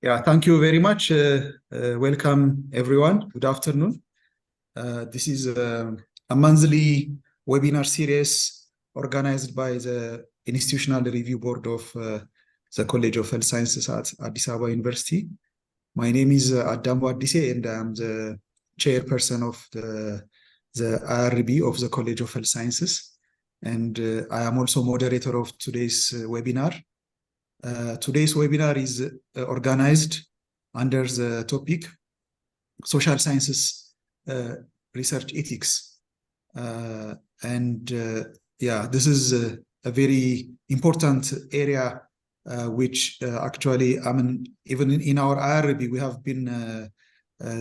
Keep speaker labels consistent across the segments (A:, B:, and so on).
A: Yeah, thank you very much. Welcome, everyone. Good afternoon. This is a monthly webinar series organized by the Institutional Review Board of the College of Health Sciences at Addis Ababa University. My name is Adamu Addise, and I'm the chairperson of the IRB of the College of Health Sciences. And I am also moderator of today's webinar. Today's webinar is organized under the topic Social Sciences Research Ethics. Yeah, this is a very important area which actually, I mean, even in our IRB, we have been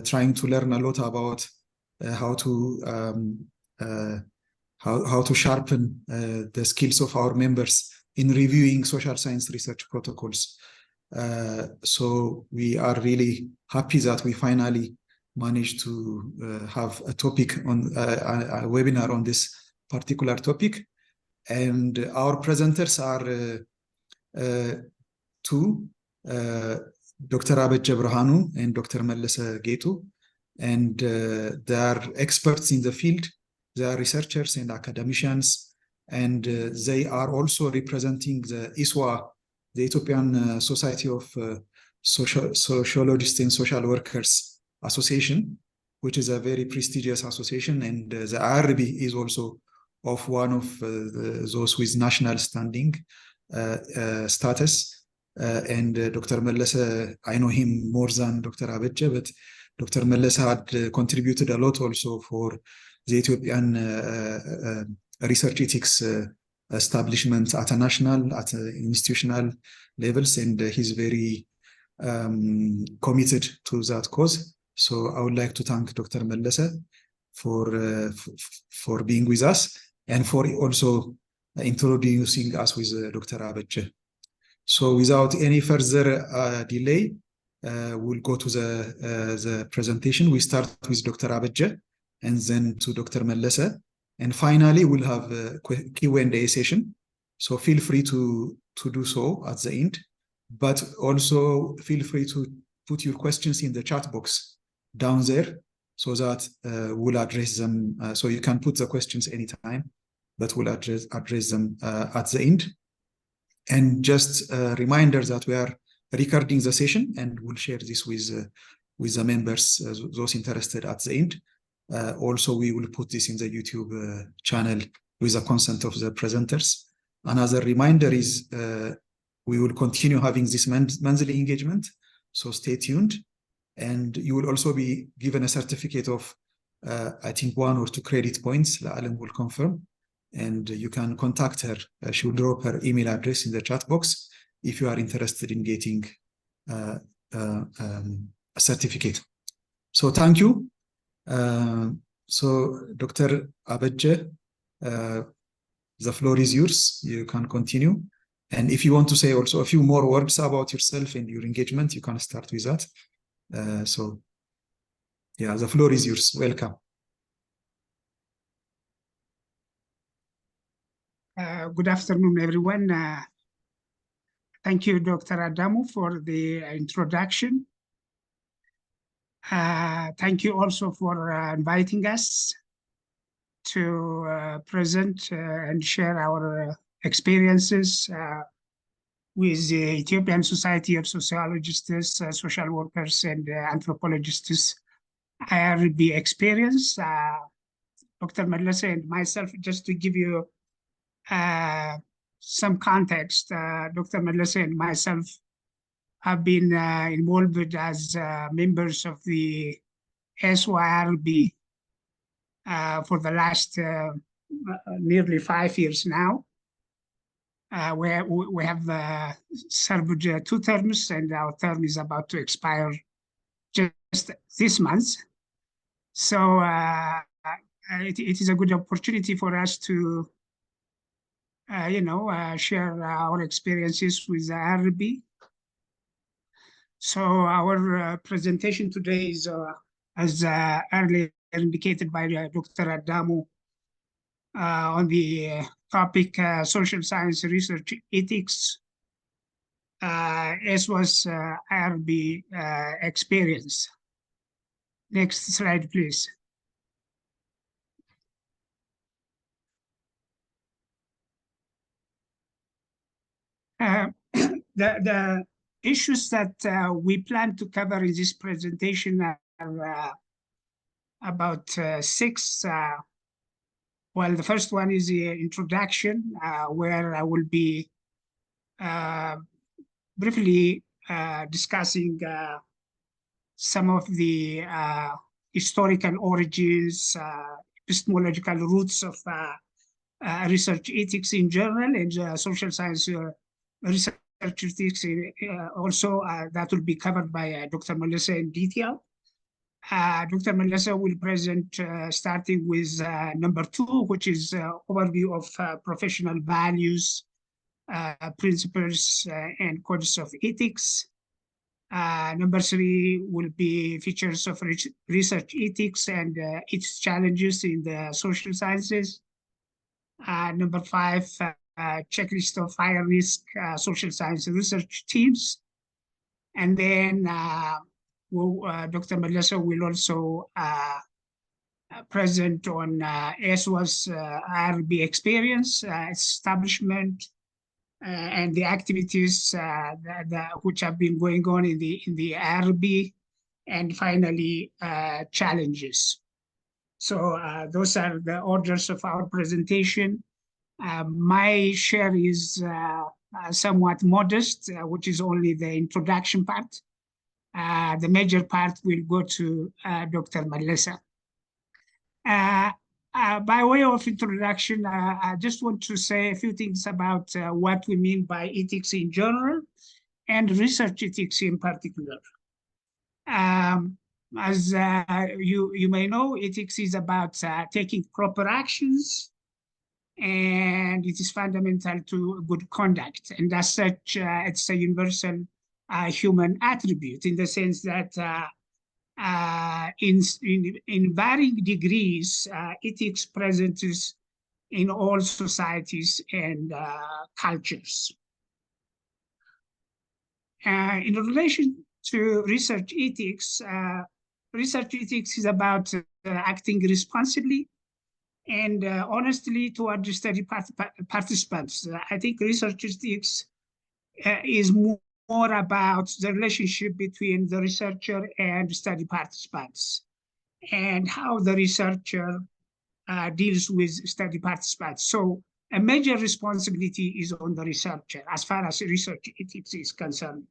A: trying to learn a lot about how to sharpen the skills of our members in reviewing social science research protocols. So we are really happy that we finally managed to have a topic on a webinar on this particular topic. And our presenters are two, Dr. Abeje Berhanu and Dr. Melese Getu. And they are experts in the field. They are researchers and academicians. And they are also representing the ESSSWA, the Ethiopian Society of Sociologists and Social Workers Association, which is a very prestigious association. And the IRB is also of one of those with national standing status. And Dr. Melese, I know him more than Dr. Abeje, but Dr. Melese had contributed a lot also for the Ethiopian research ethics establishment at a national, at institutional levels, and he's very committed to that cause. So I would like to thank Dr. Melese for being with us and for also introducing us with Dr. Abeje. So without any further delay, we'll go to the presentation. We start with Dr. Abeje and then to Dr. Melese. And finally, we'll have a Q&A session. So feel free to do so at the end, but also feel free to put your questions in the chat box down there so that we'll address them. So you can put the questions anytime, but we'll address them at the end. And just a reminder that we are recording the session and we'll share this with the members, those interested at the end. Also, we will put this in the YouTube channel with the consent of the presenters. Another reminder is we will continue having this monthly engagement, so stay tuned. And you will also be given a certificate of, I think, 1 or 2 credit points. Alan will confirm. And you can contact her. She will drop her email address in the chat box if you are interested in getting a certificate. So thank you. So Dr. Abeje, the floor is yours. You can continue. And if you want to say also a few more words about yourself and your engagement, you can start with that. So yeah, the floor is yours. Welcome.
B: Good afternoon, everyone. Thank you, Dr. Adamu, for the introduction. Thank you also for inviting us to present and share our experiences with the Ethiopian Society of Sociologists, Social Workers, and Anthropologists IRB experience. Dr. Melese and myself, just to give you some context, Dr. Melese and myself have been involved as members of the ESSSWA for the last nearly 5 years now. We have served 2 terms, and our term is about to expire just this month. So it is a good opportunity for us to share our experiences with the IRB. So our presentation today is, as earlier indicated by Dr. Adamu, on the topic social science research ethics ESSSWA IRB experience. Next slide, please. The issues that we plan to cover in this presentation are about 6. Well, the first one is the introduction, where I will be briefly discussing some of the historical origins, epistemological roots of research ethics in general, and social science research ethics also. That will be covered by Dr. Melese in detail. Dr. Melese will present starting with number 2, which is overview of professional values, principles, and codes of ethics. Number 3 will be features of research ethics and its challenges in the social sciences. Number 5, checklist of higher risk social science research teams. And then Dr. Melese will also present on ESSSWA's IRB experience, establishment, and the activities which have been going on in the IRB, and finally challenges. So those are the orders of our presentation. My share is somewhat modest, which is only the introduction part. The major part will go to Dr. Melese. By way of introduction, I just want to say a few things about what we mean by ethics in general and research ethics in particular. As you may know, ethics is about taking proper actions, and it is fundamental to good conduct. And as such, it's a universal human attribute, in the sense that in varying degrees, ethics presents in all societies and cultures. In relation to research ethics is about acting responsibly and honestly toward the study participants. I think research ethics is more about the relationship between the researcher and study participants, and how the researcher deals with study participants. So a major responsibility is on the researcher as far as research ethics is concerned.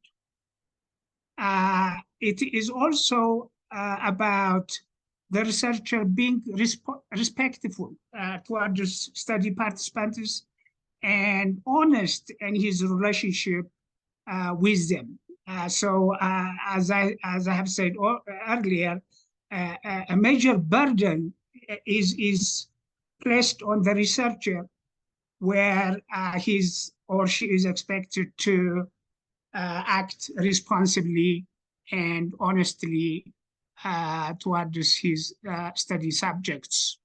B: It is also about the researcher being respectful towards study participants and honest in his relationship with them. So as I have said earlier, a major burden is placed on the researcher, where he or she is expected to act responsibly and honestly towards his study subjects.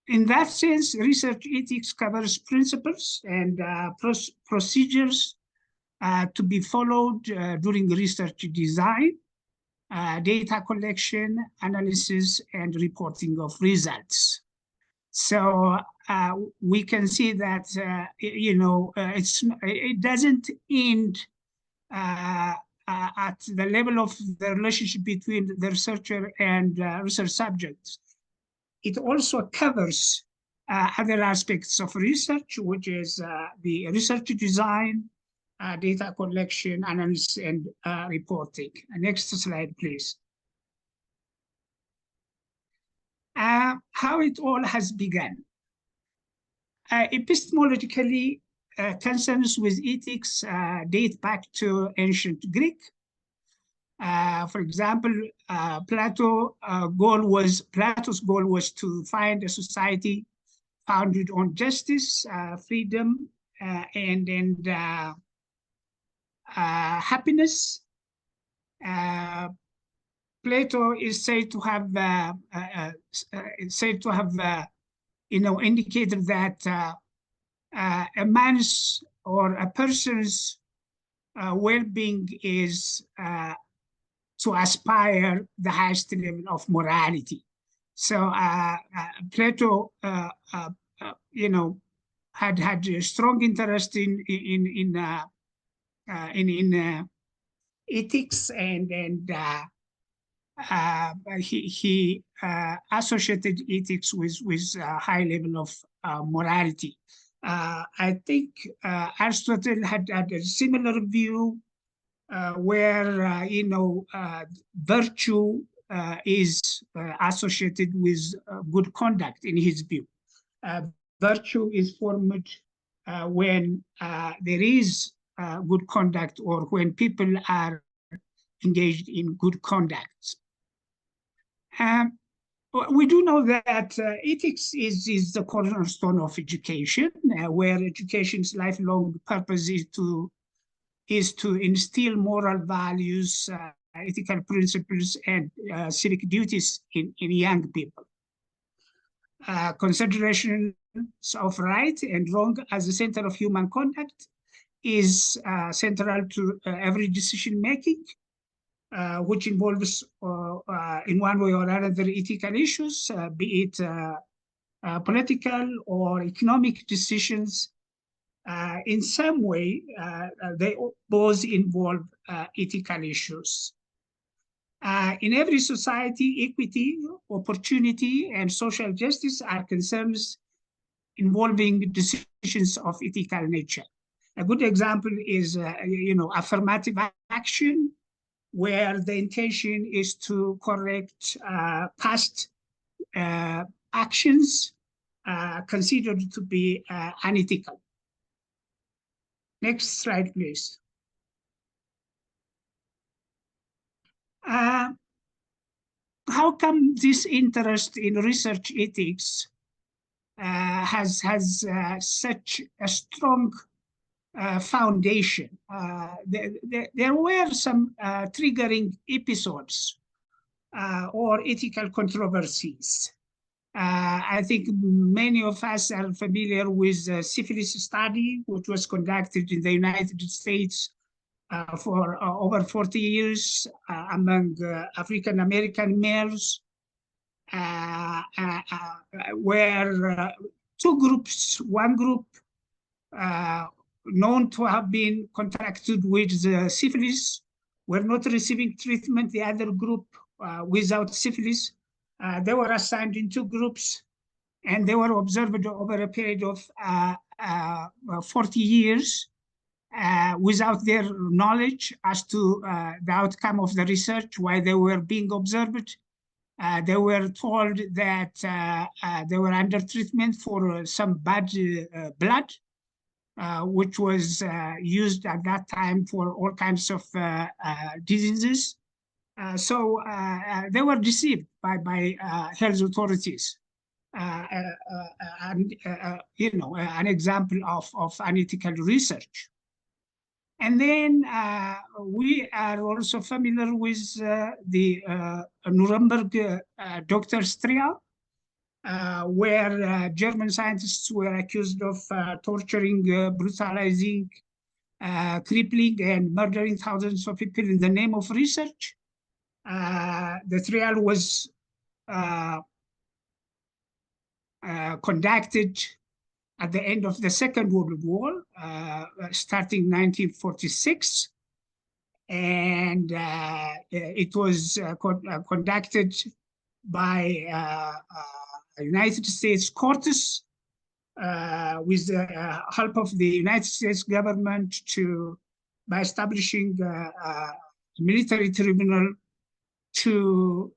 B: In that sense, research ethics covers principles and procedures to be followed during research design, data collection, analysis, and reporting of results. So we can see that it doesn't end at the level of the relationship between the researcher and research subjects. It also covers other aspects of research, which is the research design, data collection, analysis, and reporting. Next slide, please. How it all has begun. Epistemologically, concerns with ethics date back to ancient Greek. For example, Plato's goal was to find a society founded on justice, freedom, and happiness. Plato is said to have indicated that a man's or a person's well-being is to aspire the highest level of morality. So Plato, had a strong interest in ethics, and he associated ethics with a high level of morality. I think Aristotle had a similar view, where virtue is associated with good conduct in his view. Virtue is formed when there is good conduct, or when people are engaged in good conduct. We do know that ethics is the cornerstone of education, where education's lifelong purpose is to instill moral values, ethical principles, and civic duties in young people. Considerations of right and wrong as the center of human conduct is central to every decision making, which involves, in one way or another, ethical issues, be it political or economic decisions. In some way, they both involve ethical issues. In every society, equity, opportunity, and social justice are concerns involving decisions of ethical nature. A good example is, affirmative action, where the intention is to correct past actions considered to be unethical. Next slide, please. How come this interest in research ethics has such a strong foundation? There were some triggering episodes or ethical controversies. I think many of us are familiar with the syphilis study, which was conducted in the United States for over 40 years among African-American males, where two groups, one group known to have been contracted with syphilis were not receiving treatment, the other group without syphilis. They were assigned in two groups, and they were observed over a period of 40 years without their knowledge as to the outcome of the research, while they were being observed. They were told that they were under treatment for some bad blood, which was used at that time for all kinds of diseases. So they were deceived by health authorities. An example of unethical research. And then we are also familiar with the Nuremberg doctor's trial, where German scientists were accused of torturing, brutalizing, crippling, and murdering thousands of people in the name of research. The trial was conducted at the end of the Second World War, starting 1946. And it was conducted by United States courts with the help of the United States government by establishing a military tribunal to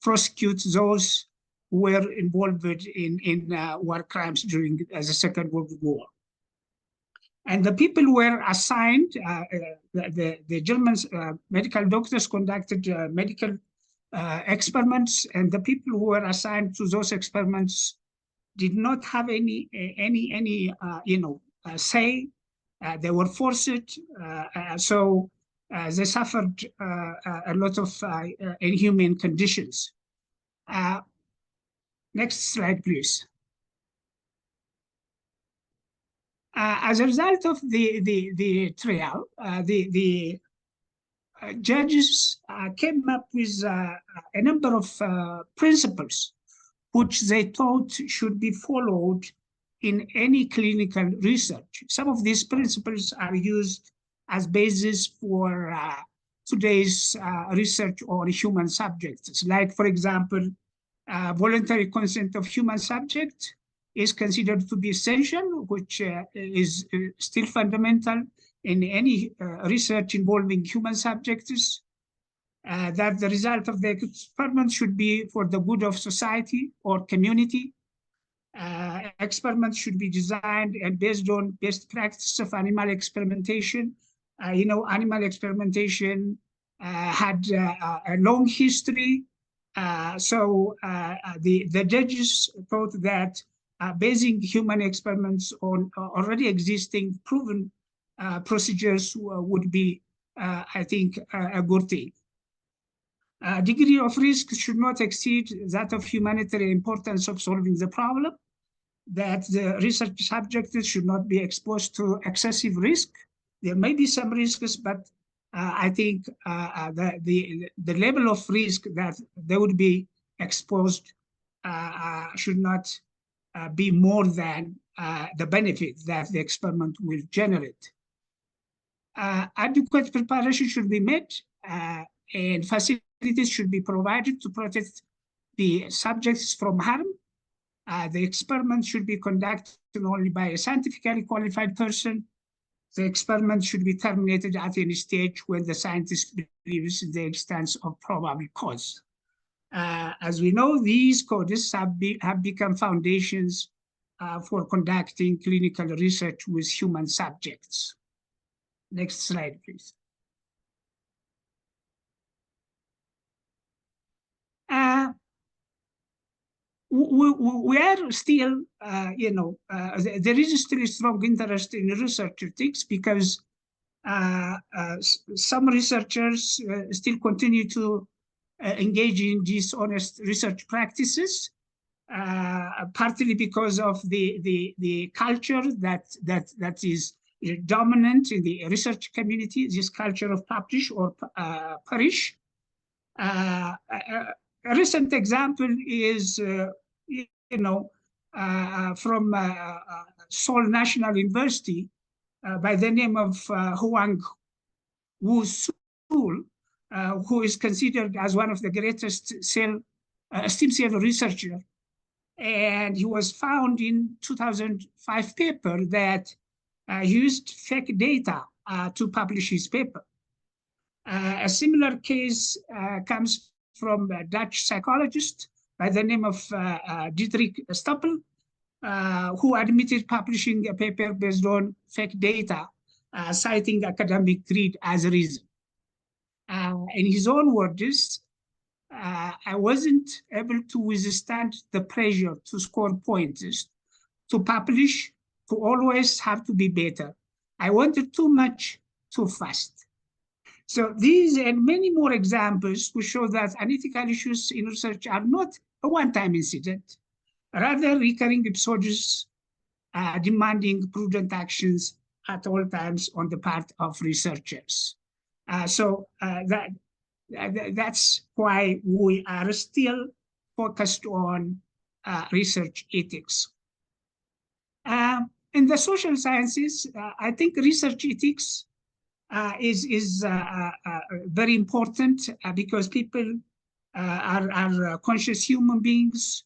B: prosecute those who were involved in war crimes during the Second World War. And the people were assigned, the German medical doctors conducted medical experiments, and the people who were assigned to those experiments did not have any say. They were forced, so they suffered a lot of inhumane conditions. Next slide, please. As a result of the trial, the judges came up with a number of principles which they thought should be followed in any clinical research. Some of these principles are used as basis for today's research on human subjects. Like, for example, voluntary consent of human subject is considered to be essential, which is still fundamental in any research involving human subjects. That the result of the experiment should be for the good of society or community. Experiments should be designed and based on best practice of animal experimentation. Animal experimentation had a long history. So the judges thought that basing human experiments on already existing proven procedures would be, I think, a good thing. Degree of risk should not exceed that of humanitarian importance of solving the problem, that the research subjects should not be exposed to excessive risk. There may be some risks, but I think the level of risk that they would be exposed should not be more than the benefit that the experiment will generate. Adequate preparation should be made and facilities should be provided to protect the subjects from harm. The experiment should be conducted only by a scientifically qualified person. The experiment should be terminated at any stage when the scientist believes the existence of probable cause. As we know, these codes have become foundations for conducting clinical research with human subjects. Next slide, please. We are still, there is still a strong interest in research ethics because some researchers still continue to engage in dishonest research practices, partly because of the culture that is dominant in the research community, this culture of publish or perish. A recent example is, from Seoul National University by the name of Hwang Woo-Sul, who is considered as one of the greatest stem cell researchers. And he was found in 2005 paper that used fake data to publish his paper. A similar case comes from a Dutch psychologist by the name of Dietrich Stoppel, who admitted publishing a paper based on fake data, citing academic greed as a reason. In his own words, I wasn't able to withstand the pressure to score points, to publish, to always have to be better. I wanted too much, too fast. So these and many more examples will show that unethical issues in research are not a one-time incident, rather recurring episodes demanding prudent actions at all times on the part of researchers. That's why we are still focused on research ethics. In the social sciences, I think research ethics is very important because people are conscious human beings.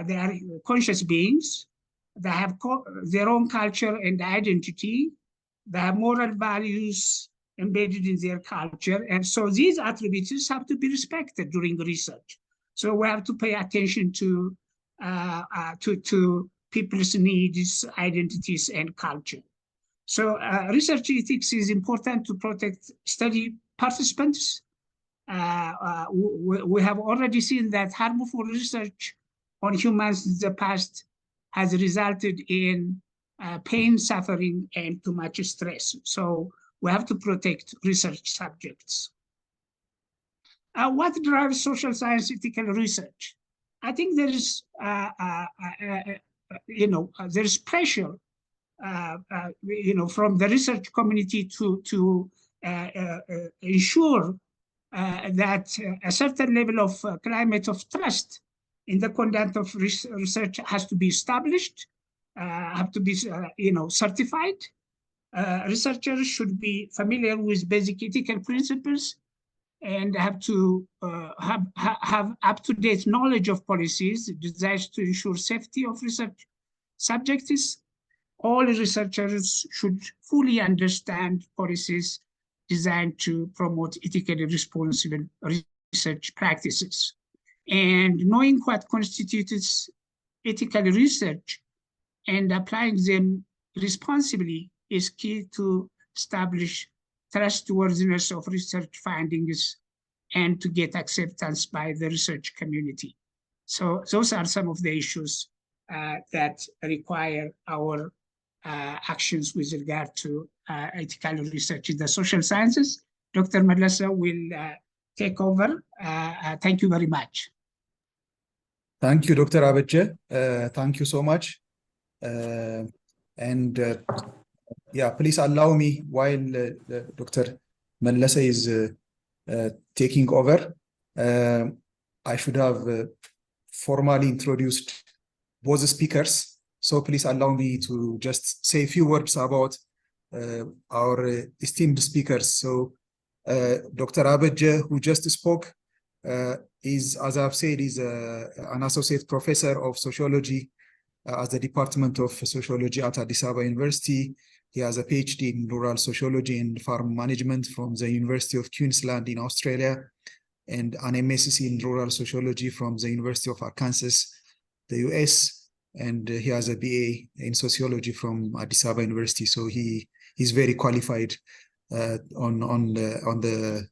B: They are conscious beings. They have their own culture and identity. They have moral values embedded in their culture. And so these attributes have to be respected during research. So we have to pay attention to people's needs, identities, and culture. So research ethics is important to protect study participants. We have already seen that harmful research on humans in the past has resulted in pain, suffering, and too much stress. So we have to protect research subjects. What drives social science ethical research? I think there is, there's pressure from the research community to ensure that a certain level of climate of trust in the conduct of research has to be established, have to be, certified. Researchers should be familiar with basic ethical principles and have to have up-to-date knowledge of policies designed to ensure safety of research subjects. All researchers should fully understand policies designed to promote ethically responsible research practices. And knowing what constitutes ethical research and applying them responsibly is key to establish trustworthiness of research findings and to get acceptance by the research community. So those are some of the issues that require our actions with regard to ethical research in the social sciences. Dr. Melese will take over. Thank you very much.
A: Thank you, Dr. Abeje. Thank you so much. Yeah, please allow me while Dr. Melese is taking over. I should have formally introduced both speakers. So please allow me to just say a few words about our esteemed speakers. So Dr. Abeje, who just spoke, is, as I've said, is an associate professor of sociology at the Department of Sociology at Addis Ababa University. He has a PhD in rural sociology and farm management from the University of Queensland in Australia, and an MSc in rural sociology from the University of Arkansas, the US, and he has a BA in sociology from Addis Ababa University. So he's very qualified on the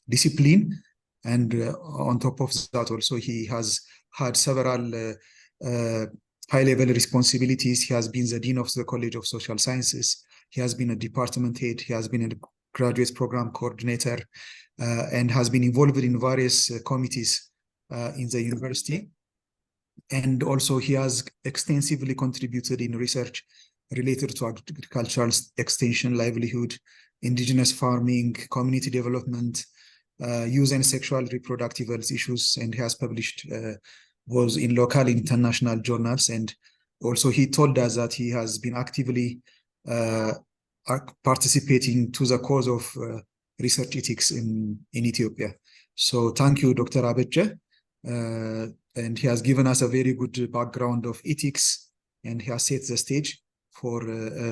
A: discipline, and on top of that, also he has had several high-level responsibilities. He has been the Dean of the College of Social Sciences. He has been a department head. He has been a graduate program coordinator, and has been involved in various committees in the university. And also he has extensively contributed in research related to agricultural extension, livelihood, indigenous farming, community development, youth and sexual reproductive health issues, and he has published was in local and international journals. And also he told us that he has been actively participating to the cause of research ethics in Ethiopia. So thank you, Dr. Abeje. And he has given us a very good background of ethics, and he has set the stage for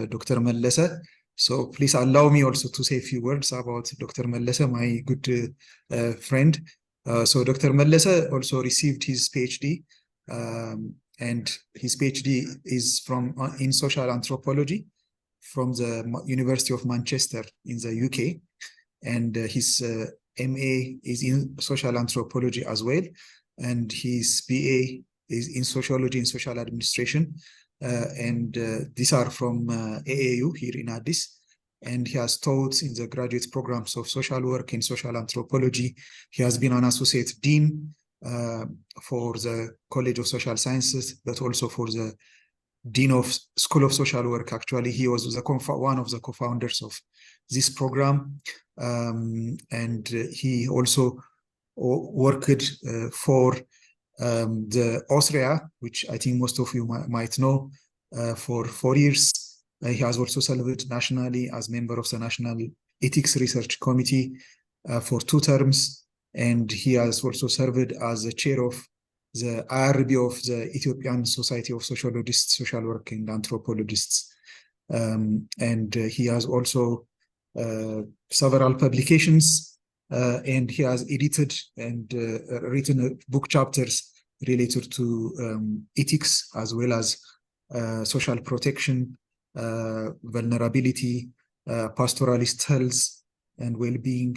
A: Dr. Melese. So please allow me also to say a few words about Dr. Melese, my good friend. So Dr. Melese also received his PhD, and his PhD is in social anthropology from the University of Manchester in the UK, and his MA is in social anthropology as well, and his BA is in sociology and social administration, and these are from AAU here in Addis. And he has taught in the graduate programs of social work and social anthropology. He has been an associate dean for the College of Social Sciences, but also for the Dean of School of Social Work. Actually, he was one of the co-founders of this program. And he also worked for the Austria, which I think most of you might know, for 4 years. He has also served nationally as member of the National Ethics Research Committee for 2 terms. And he has also served as the chair of the IRB of the Ethiopian Society of Sociologists, Social Work and Anthropologists. And he has also several publications, and he has edited and written book chapters related to ethics, as well as social protection, vulnerability, pastoralist health and well-being,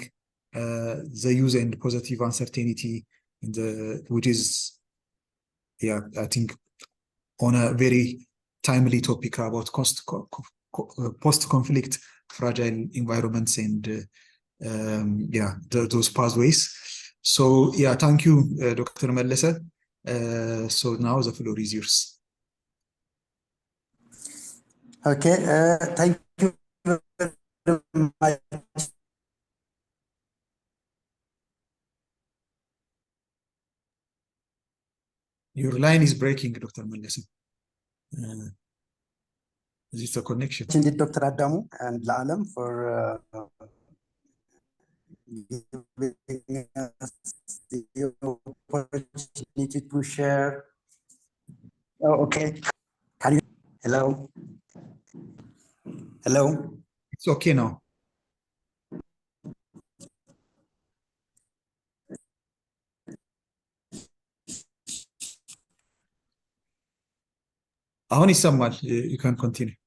A: the use and positive uncertainty, which is, yeah, I think, on a very timely topic about post-conflict fragile environments and those pathways. So yeah, thank you, Dr. Melese. So now the floor is yours.
C: Okay, thank you very much.
A: Your line is breaking, Dr. Melese. Is it a connection?
C: Indeed, Dr. Adamu and Lalam for giving us the opportunity to share. Oh, okay. Can you? Hello. Hello.
A: It's okay now. አሁን ይሰማል. You can continue.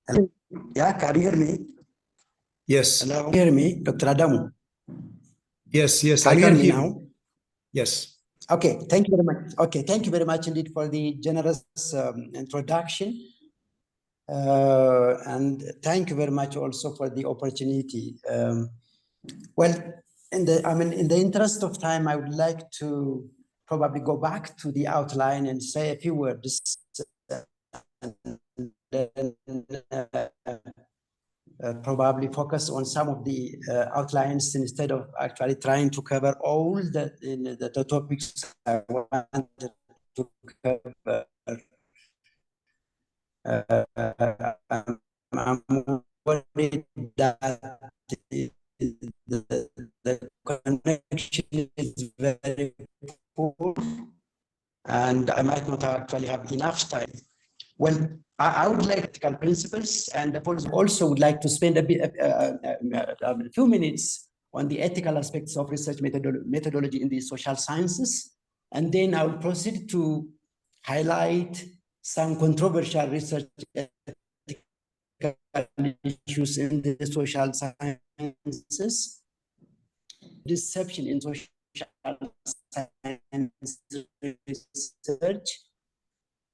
C: Hello. Yeah, can you hear me?
A: Yes.
C: Hello. Can you hear me, Dr. Adamu?
A: Yes,
C: Can
A: I
C: you
A: can
C: hear me
A: hear
C: now?
A: you. Yes.
C: Okay, thank you very much. Okay, thank you very much indeed for the generous introduction. And thank you very much also for the opportunity. Well, in the interest of time, I would like to probably go back to the outline and say a few words. Probably focus on some of the outlines instead of actually trying to cover all the topics I wanted to cover. I'm worried that the connection is very poor and I might not actually have enough time. Well, I would like practical principles, and also would like to spend a few minutes on the ethical aspects of research methodology in the social sciences, and then I will proceed to highlight some controversial research issues in the social sciences, deception in social science research,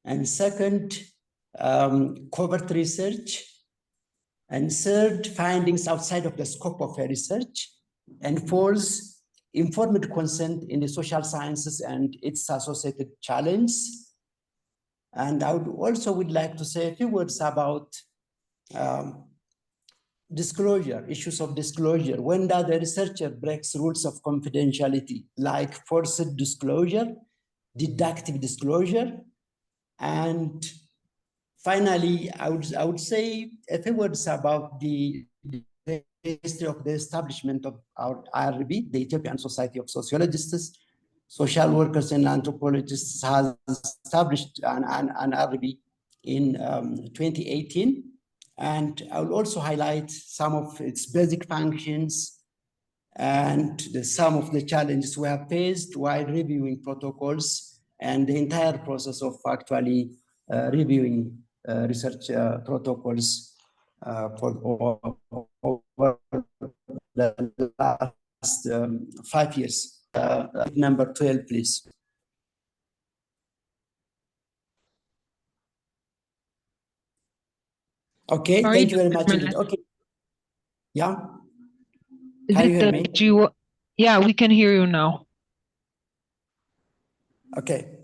C: and second, covert research, and third, findings outside of the scope of research, and fourth, informed consent in the social sciences and its associated challenge. And I would like to say a few words about disclosure, issues of disclosure. When the researcher breaks rules of confidentiality, like forced disclosure, deductive disclosure, and finally, I would say a few words about the history of the establishment of our IRB, the Ethiopian Society of Sociologists, Social Workers, and Anthropologists has established an IRB in 2018. And I will also highlight some of its basic functions and some of the challenges we have faced while reviewing protocols and the entire process of actually reviewing research protocols for over the last 5 years. Number 12, please. Okay, thank you very much indeed. Okay. Yeah. Can you hear me?
D: Yeah, we can hear you now.
C: Okay.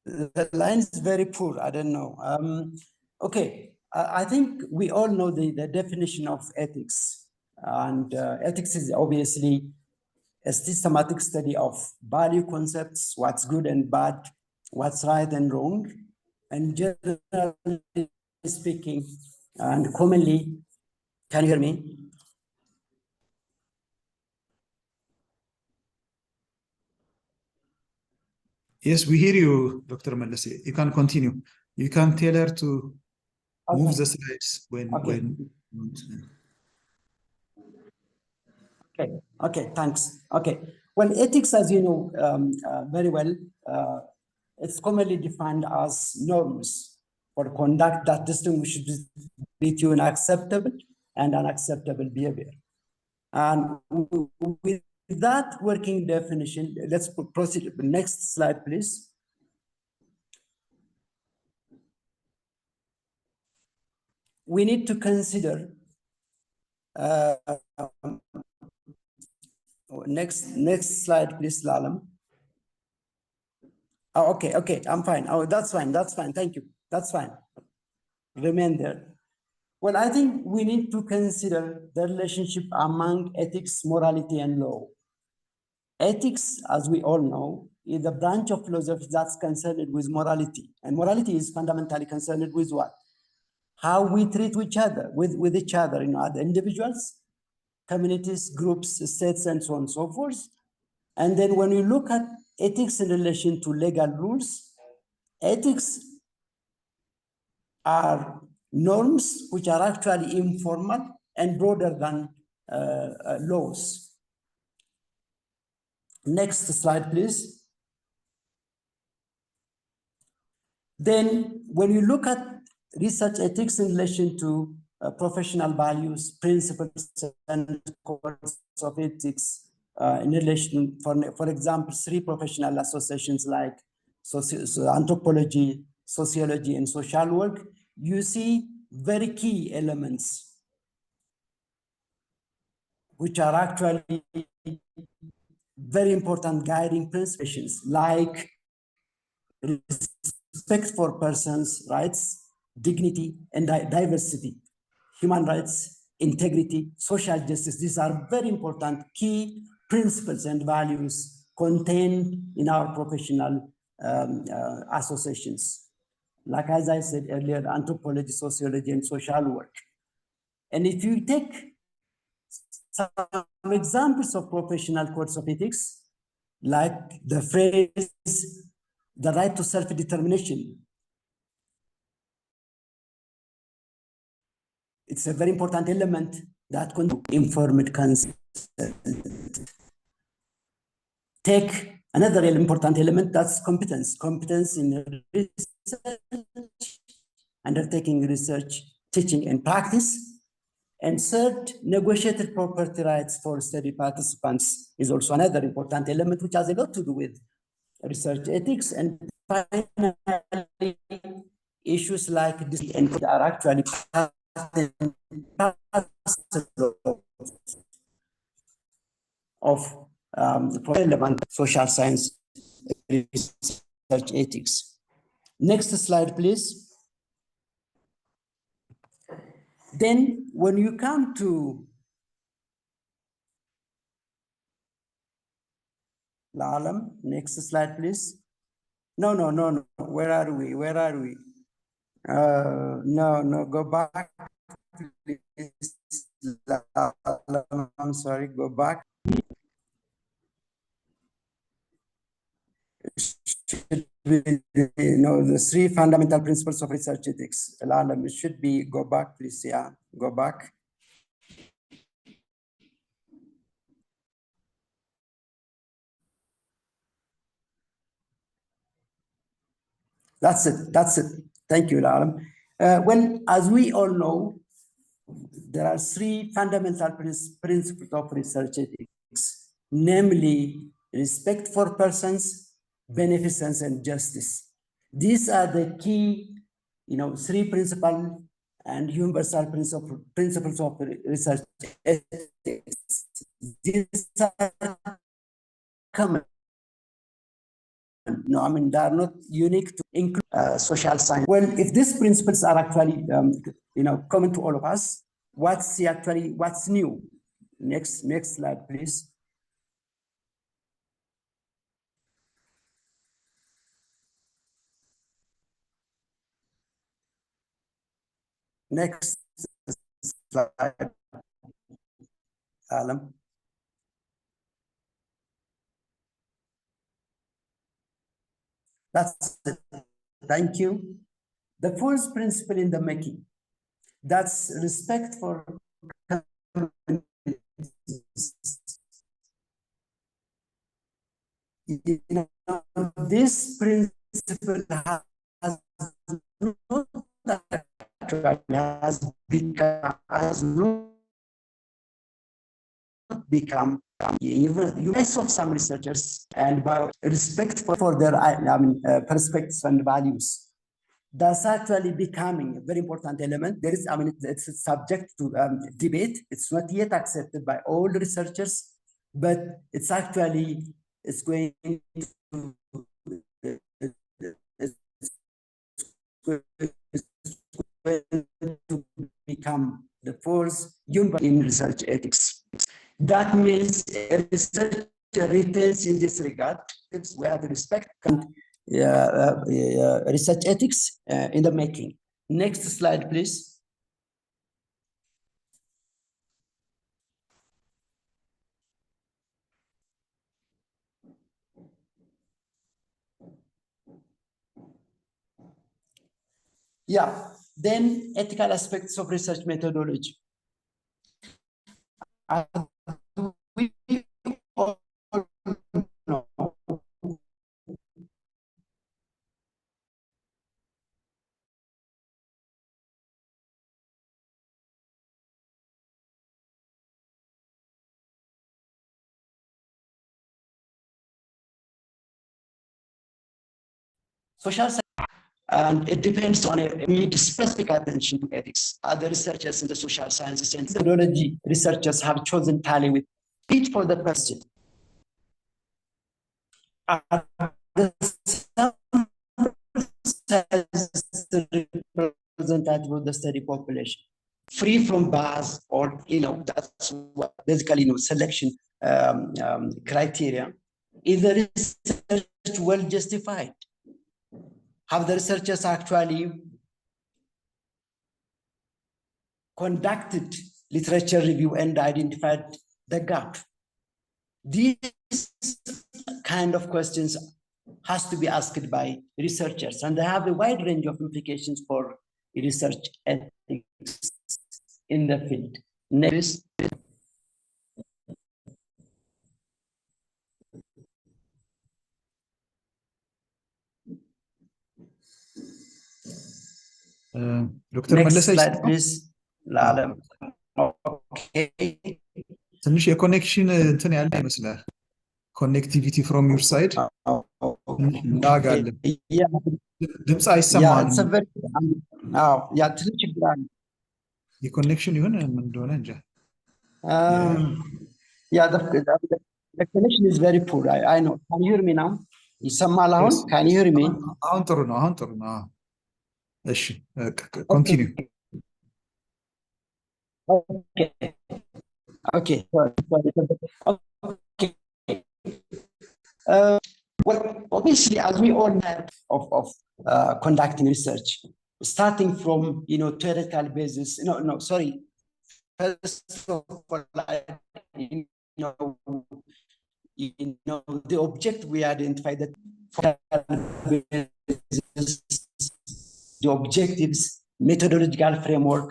C: The line is very poor. I don't know. Okay. I think we all know the definition of ethics. And ethics is obviously a systematic study of value concepts, what's good and bad, what's right and wrong. And generally speaking, and commonly, can you hear me?
A: Yes, we hear you, Dr. Melese. You can continue. You can tell her to move the slides when.
C: Okay, thanks. Okay, well, ethics, as you know very well, it's commonly defined as norms for conduct that distinguishes between acceptable and unacceptable behavior. And with that working definition, let's proceed. Next slide, please. We need to consider next slide, please, Lalam. Oh, okay, I'm fine. Oh, that's fine, thank you, that's fine. Remain there. Well, I think we need to consider the relationship among ethics, morality, and law. Ethics, as we all know, is a branch of philosophy that's concerned with morality. And morality is fundamentally concerned with what? How we treat each other, with each other, other individuals, communities, groups, states, and so on and so forth. And then when you look at ethics in relation to legal rules, ethics are norms which are actually informal and broader than laws. Next slide, please. Then when you look at research ethics in relation to professional values, principles, and codes of ethics in relation, for example, 3 professional associations like anthropology, sociology, and social work, you see very key elements which are actually very important guiding principles, like respect for persons' rights, dignity, and diversity, human rights, integrity, social justice. These are very important key principles and values contained in our professional associations. Like as I said earlier, anthropology, sociology, and social work. And if you take some examples of professional codes of ethics, like the phrase, the right to self-determination. It's a very important element that can informed consent. Take another important element, that's competence. Competence in research, undertaking research, teaching, and practice. And third, negotiated property rights for study participants is also another important element, which has a lot to do with research ethics. And finally, issues like this are actually of relevant social science research ethics. Next slide, please. Then when you come to Lalam, next slide, please. No. Where are we? No, go back, please. I'm sorry, go back. The 3 fundamental principles of research ethics. Lalam, it should be, go back, please. Yeah, go back. That's it. Thank you, Lalam. Well, as we all know, there are 3 fundamental principles of research ethics, namely respect for persons, beneficence, and justice. These are the key, 3 principal and universal principles of research ethics. These are common. No, I mean, they are not unique to include social science. Well, if these principles are actually, common to all of us, what's new? Next slide, please. Next slide, Alam. That's it. Thank you. The first principle in the making, that's respect for this principle has become even of some researchers, and by respect for their perspectives and values. That's actually becoming a very important element. It's subject to debate. It's not yet accepted by all researchers, but it's going to going to become the fourth university in research ethics. That means a researcher retains in this regard, we have respect and research ethics in the making. Next slide, please. Yeah, then ethical aspects of research methodology. We all know social science, and it depends on it. We need specific attention to ethics. Other researchers in the social sciences and methodology researchers have chosen tally with each for the question. Representative of the study population, free from bias, or that's what basically selection criteria. Is the research well justified? Have the researchers actually conducted literature review and identified the gap? These kind of questions has to be asked by researchers, and they have a wide range of implications for research ethics in the field. Next.
A: Dr.
C: Next
A: Melese,
C: slide, please. Okay.
A: ትንሽ የኮኔክሽን እንትን ያለ ይመስላል። ኮኔክቲቪቲ ፍሮም ዩር ሳይድ ላግ አለ። ድምፅ አይሰማም።
C: ያ ትንሽ ችግር አለ።
A: የኮኔክሽን ይሁን ምን እንደሆነ እንጃ።
C: Yeah, the connection is very poor. I know. Can you hear me now? ይሰማል አሁን? Can you hear me?
A: አሁን ጥሩ ነው። አሁን ጥሩ ነው። እሺ ኮንቲኒው።
C: Okay. Okay. Okay. Well, obviously, as we all know of conducting research, starting from theoretical basis. No, sorry. First of all, the object we identified that the objectives, methodological framework,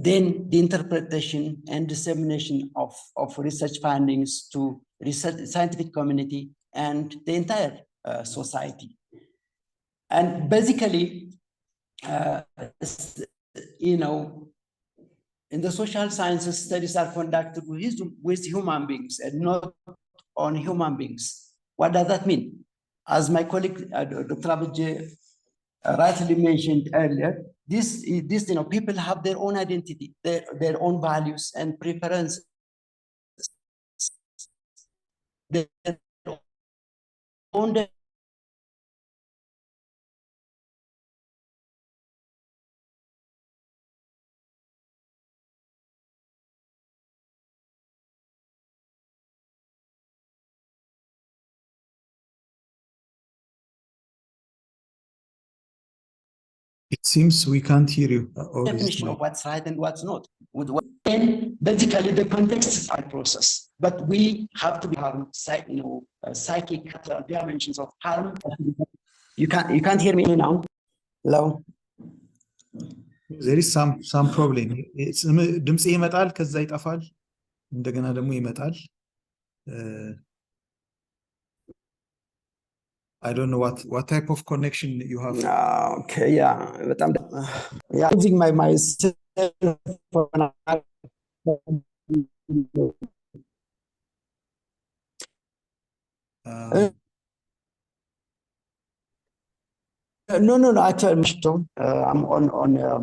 C: then the interpretation and dissemination of research findings to research scientific community and the entire society. And basically, in the social sciences, studies are conducted with human beings and not on human beings. What does that mean? As my colleague, Dr. Abeje, rightly mentioned earlier, people have their own identity, their own values and preferences. Their own
A: It seems we can't hear you.
C: Definition of what's right and what's not. And basically the context is our process, but we have to be harm, psychic dimensions of harm. You can't hear me now. Hello.
A: There is some problem. ድምጽ ይመጣል ከዛ ይጠፋል እንደገና ደግሞ ይመጣል. I don't know what type of connection you have.
C: Okay, yeah. But I'm using my cell phone. No. Actually, I'm on.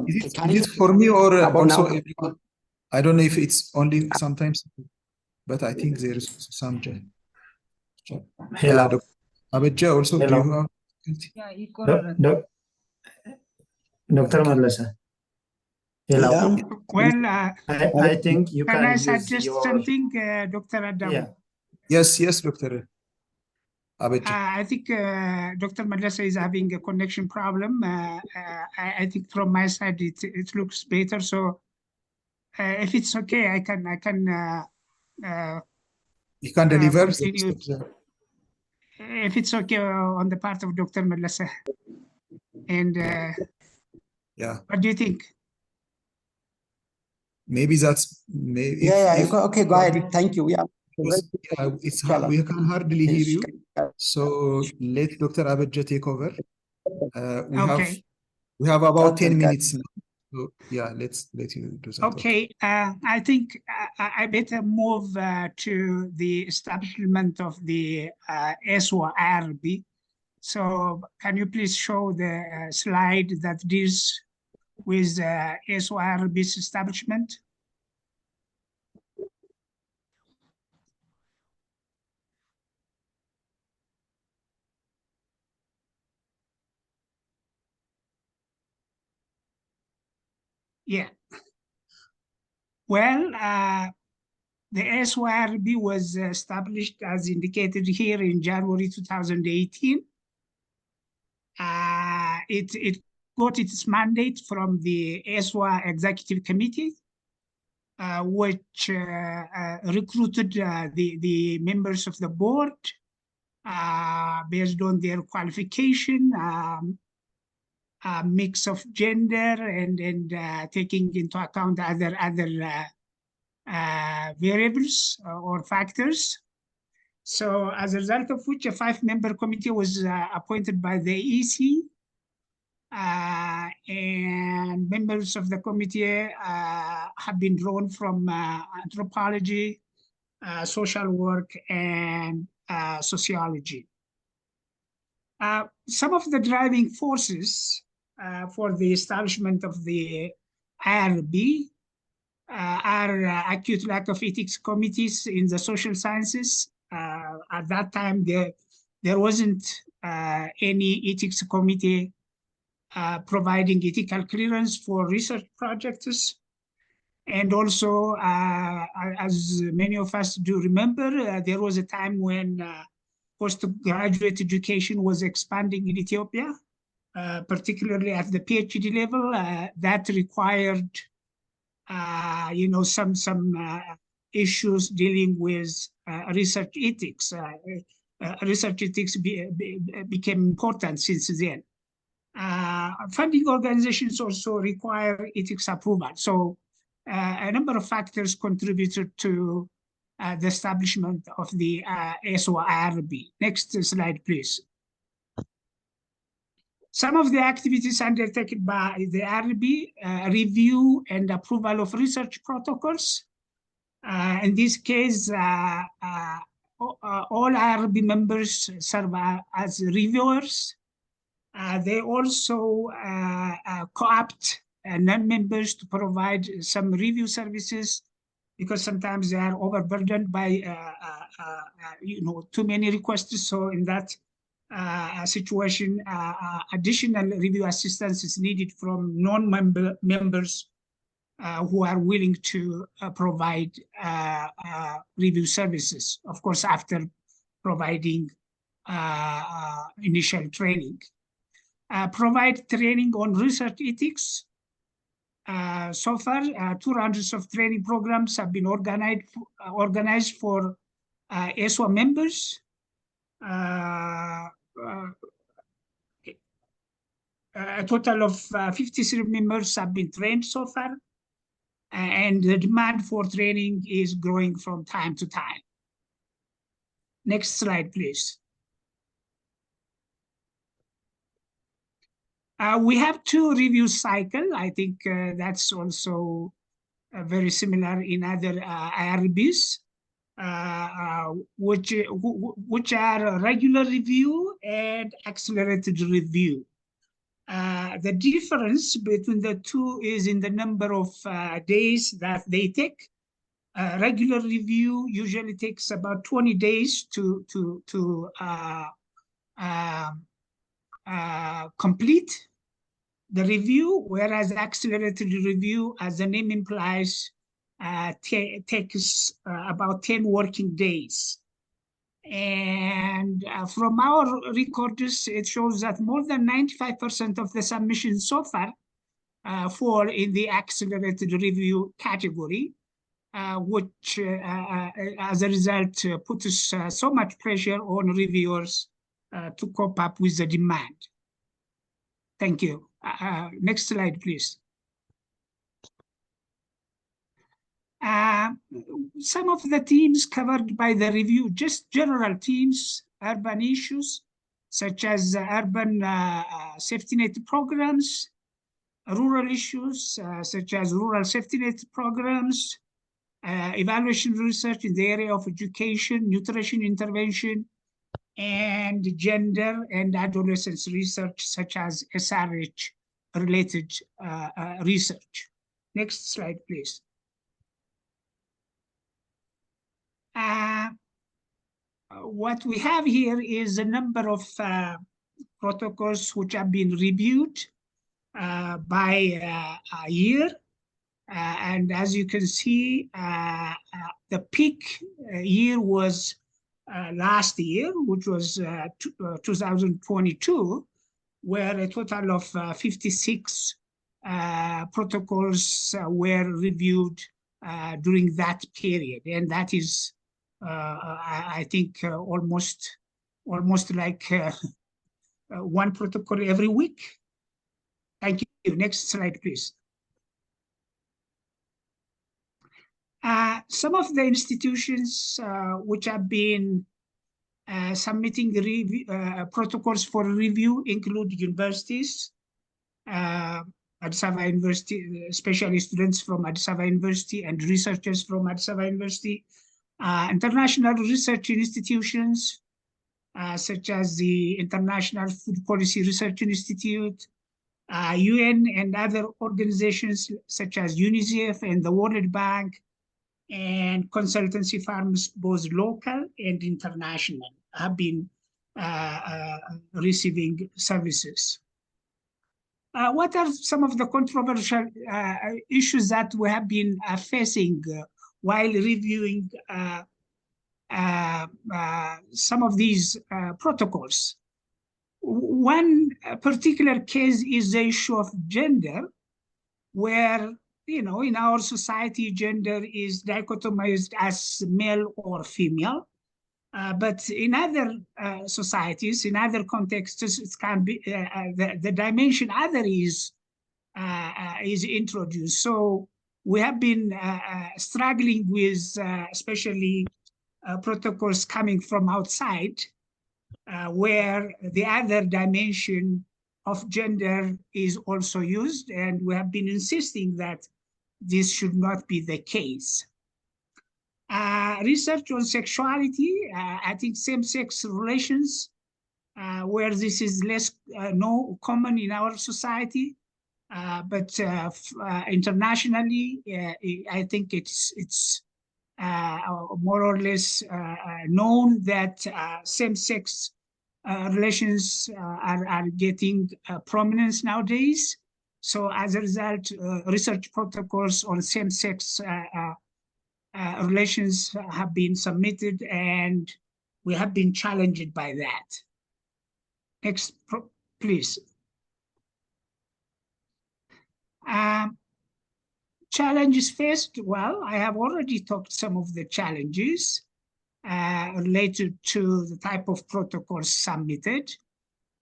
A: Is it for me or also everyone? I don't know if it's only sometimes, but I think there is some.
E: Hello.
A: Abeje also.
E: Hello.
A: Do you have?
D: Yeah, equal.
E: Dr. Melese. Hello.
C: Yeah.
B: Well,
E: I think you
B: can
E: can
B: I
E: use
B: suggest
E: your...
B: something, Dr. Adam?
E: Yeah.
A: Yes, Dr. Abeje.
B: I think Dr. Melese is having a connection problem. I think from my side it looks better. So if it's okay, I can
A: You can deliver.
B: continue. If it's okay on the part of Dr. Melese. And
A: Yeah,
B: what do you think?
A: maybe that's maybe.
C: Yeah, okay, go ahead. Thank you. Yeah.
A: It's hard, we can hardly hear you. So let Dr. Abeje take over. We have about 10 minutes now. So yeah, let's let you do that.
B: Okay, I think I better move to the establishment of the ESSSWA IRB. So can you please show the slide that deals with ESSSWA IRB's establishment? Yeah. Well, the ESSSWA IRB was established as indicated here in January 2018. It got its mandate from the ESSSWA Executive Committee, which recruited the members of the board based on their qualification, a mix of gender, and taking into account other variables or factors. So as a result of which a 5-member committee was appointed by the EC, and members of the committee have been drawn from anthropology, social work, and sociology. Some of the driving forces for the establishment of the IRB are acute lack of ethics committees in the social sciences. At that time, there wasn't any ethics committee providing ethical clearance for research projects. And also, as many of us do remember, there was a time when postgraduate education was expanding in Ethiopia, particularly at the PhD level. That required, some issues dealing with research ethics. Research ethics became important since then. Funding organizations also require ethics approval. So a number of factors contributed to the establishment of the ESSSWA IRB. Next slide, please. Some of the activities undertaken by the IRB, review and approval of research protocols. In this case, all IRB members serve as reviewers. They also co-opt non-members to provide some review services because sometimes they are overburdened by too many requests. So in that situation, additional review assistance is needed from non-members who are willing to provide review services, of course, after providing initial training. Provide training on research ethics. So far, 2 rounds of training programs have been organized for ESSSWA members. A total of 53 members have been trained so far, and the demand for training is growing from time to time. Next slide, please. We have 2 review cycles. I think that's also very similar in other IRBs, which are regular review and accelerated review. The difference between the 2 is in the number of days that they take. Regular review usually takes about 20 days to complete, the review, whereas accelerated review, as the name implies, takes about 10 working days. And from our records, it shows that more than 95% of the submissions so far fall in the accelerated review category, which as a result puts so much pressure on reviewers to cope up with the demand. Thank you. Next slide, please. Some of the themes covered by the review, just general themes, urban issues, such as urban safety net programs, rural issues, such as rural safety net programs, evaluation research in the area of education, nutrition intervention, and gender and adolescence research, such as SRH-related research. Next slide, please. What we have here is a number of protocols which have been reviewed by a year. And as you can see, the peak year was last year, which was 2022, where a total of 56 protocols were reviewed during that period. And that is, I think, almost like one protocol every week. Thank you. Next slide, please. Some of the institutions which have been submitting protocols for review include universities, Addis Ababa University, especially students from Addis Ababa University and researchers from Addis Ababa University, international research institutions, such as the International Food Policy Research Institute, UN and other organizations such as UNICEF and the World Bank, and consultancy firms, both local and international, have been receiving services. What are some of the controversial issues that we have been facing while reviewing some of these protocols? One particular case is the issue of gender, where, you know, in our society, gender is dichotomized as male or female. But in other societies, in other contexts, it can be the dimension other is introduced. So we have been struggling with especially protocols coming from outside, where the other dimension of gender is also used, and we have been insisting that this should not be the case. Research on sexuality, I think same-sex relations, where this is less common in our society, but internationally, I think it's more or less known that same-sex relations are getting prominence nowadays. So as a result, research protocols on same-sex relations have been submitted, and we have been challenged by that. Next, please. Challenges faced, well, I have already talked some of the challenges related to the type of protocols submitted.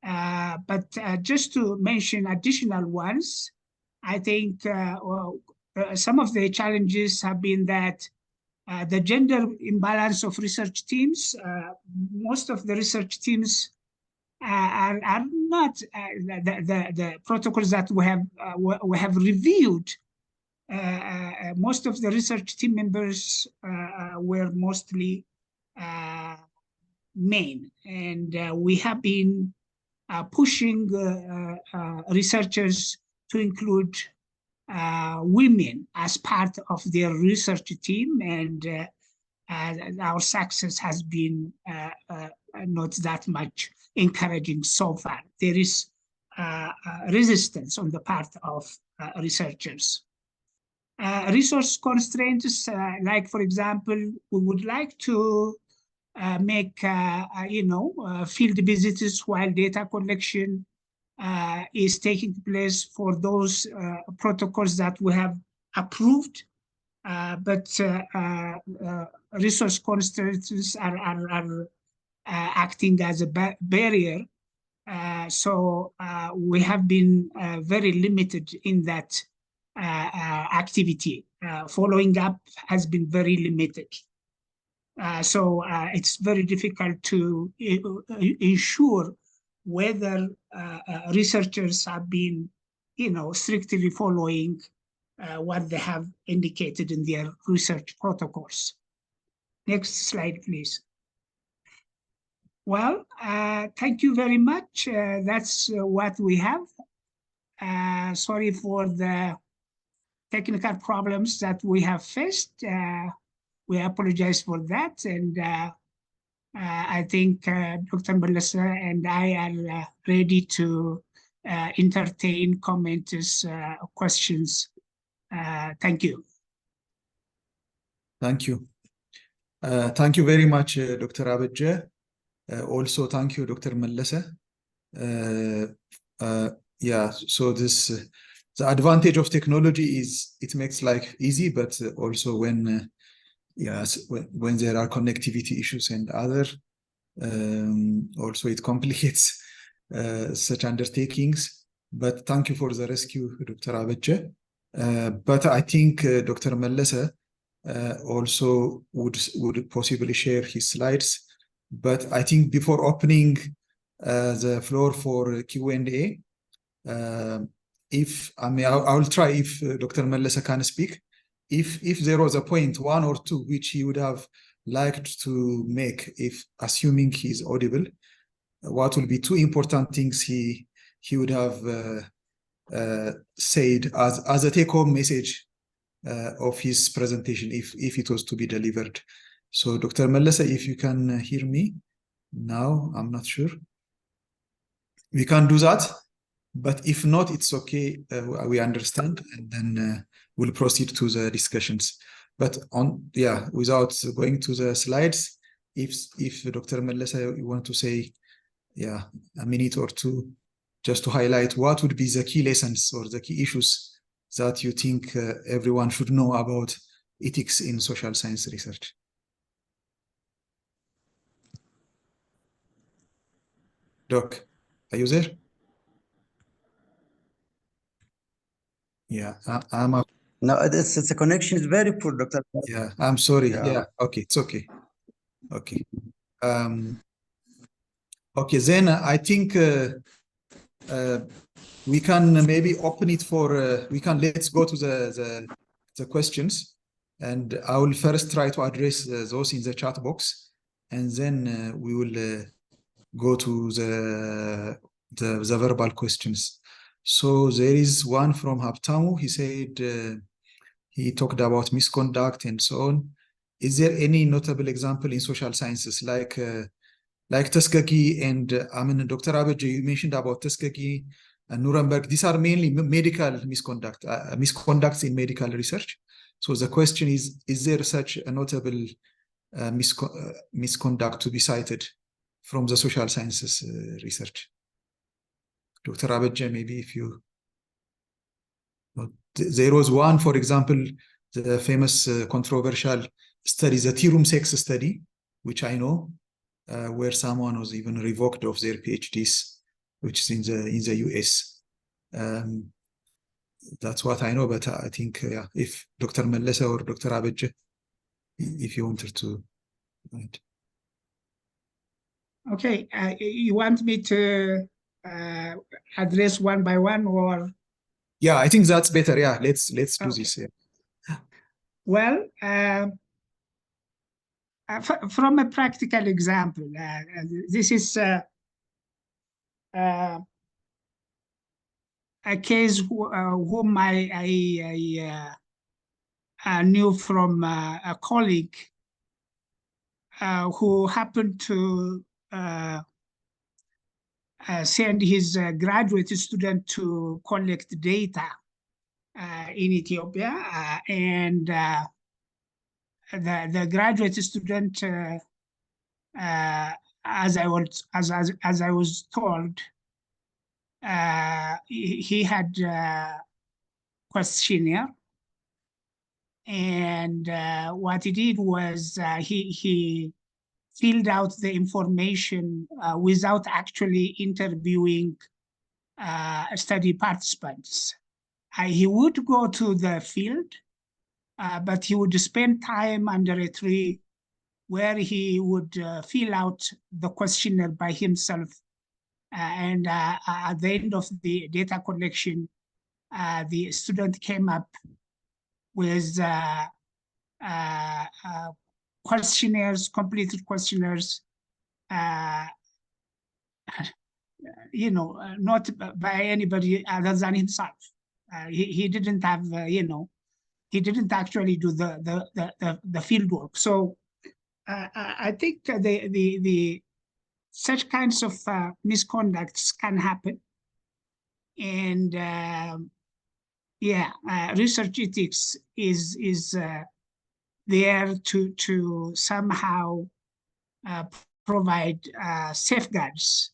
B: But just to mention additional ones, I think some of the challenges have been that the gender imbalance of research teams, most of the research teams are not the protocols that we have reviewed. Most of the research team members were mostly men, and we have been pushing researchers to include women as part of their research team, and our success has been not that much encouraging so far. There is resistance on the part of researchers. Resource constraints, like for example, we would like to make field visits while data collection is taking place for those protocols that we have approved, but resource constraints are acting as a barrier. So we have been very limited in that activity. Following up has been very limited. So it's very difficult to ensure whether researchers have been, strictly following what they have indicated in their research protocols. Next slide, please. Well, thank you very much. That's what we have. Sorry for the technical problems that we have faced. We apologize for that. And I think Dr. Melese and I are ready to entertain comments, questions. Thank you.
A: Thank you. Thank you very much, Dr. Abeje. Also, thank you, Dr. Melese. Yeah, so the advantage of technology is it makes life easy, but also when there are connectivity issues and other, also it complicates such undertakings. But thank you for the rescue, Dr. Abeje. But I think Dr. Melese also would possibly share his slides. But I think before opening the floor for Q&A, I'll try if Dr. Melese can speak. If there was a point, one or two, which he would have liked to make, if assuming he's audible, what will be two important things he would have said as a take-home message of his presentation, if it was to be delivered. So, Dr. Melese, if you can hear me now, I'm not sure. We can do that, but if not, it's okay. We understand, and then we'll proceed to the discussions. But without going to the slides, if Dr. Melese, you want to say, a minute or two, just to highlight what would be the key lessons or the key issues that you think everyone should know about ethics in social science research. Doc, are you there? Yeah,
C: No, the connection is very poor, Dr.
A: Yeah, I'm sorry. Yeah, okay, it's okay. Okay. Okay, then I think we can maybe open it for, let's go to the questions. And I will first try to address those in the chat box. And then we will go to the verbal questions. So there is one from Haptamu. He said, he talked about misconduct and so on. Is there any notable example in social sciences like Tuskegee and Dr. Abeje, you mentioned about Tuskegee and Nuremberg. These are mainly medical misconduct, misconducts in medical research. So the question is there such a notable misconduct to be cited from the social sciences research? Dr. Abeje, maybe if you... There was one, for example, the famous controversial study, the tea room sex study, which I know, where someone was even revoked of their PhDs, which is in the US. That's what I know, but I think if Dr. Melese or Dr. Abeje, if you wanted to. Right.
B: Okay, you want me to address one by one, or?
A: Yeah, I think that's better. Yeah, let's do this. Yeah.
B: Well, from a practical example, this is a case whom I knew from a colleague who happened to send his graduate student to collect data in Ethiopia, and the graduate student, as I was told, he had a questionnaire, and what he did was he filled out the information without actually interviewing study participants. He would go to the field, but he would spend time under a tree where he would fill out the questionnaire by himself. And at the end of the data collection, the student came up with questionnaires, completed questionnaires, not by anybody other than himself. He didn't have, he didn't actually do the field work. So I think the such kinds of misconducts can happen, and research ethics is there to somehow provide safeguards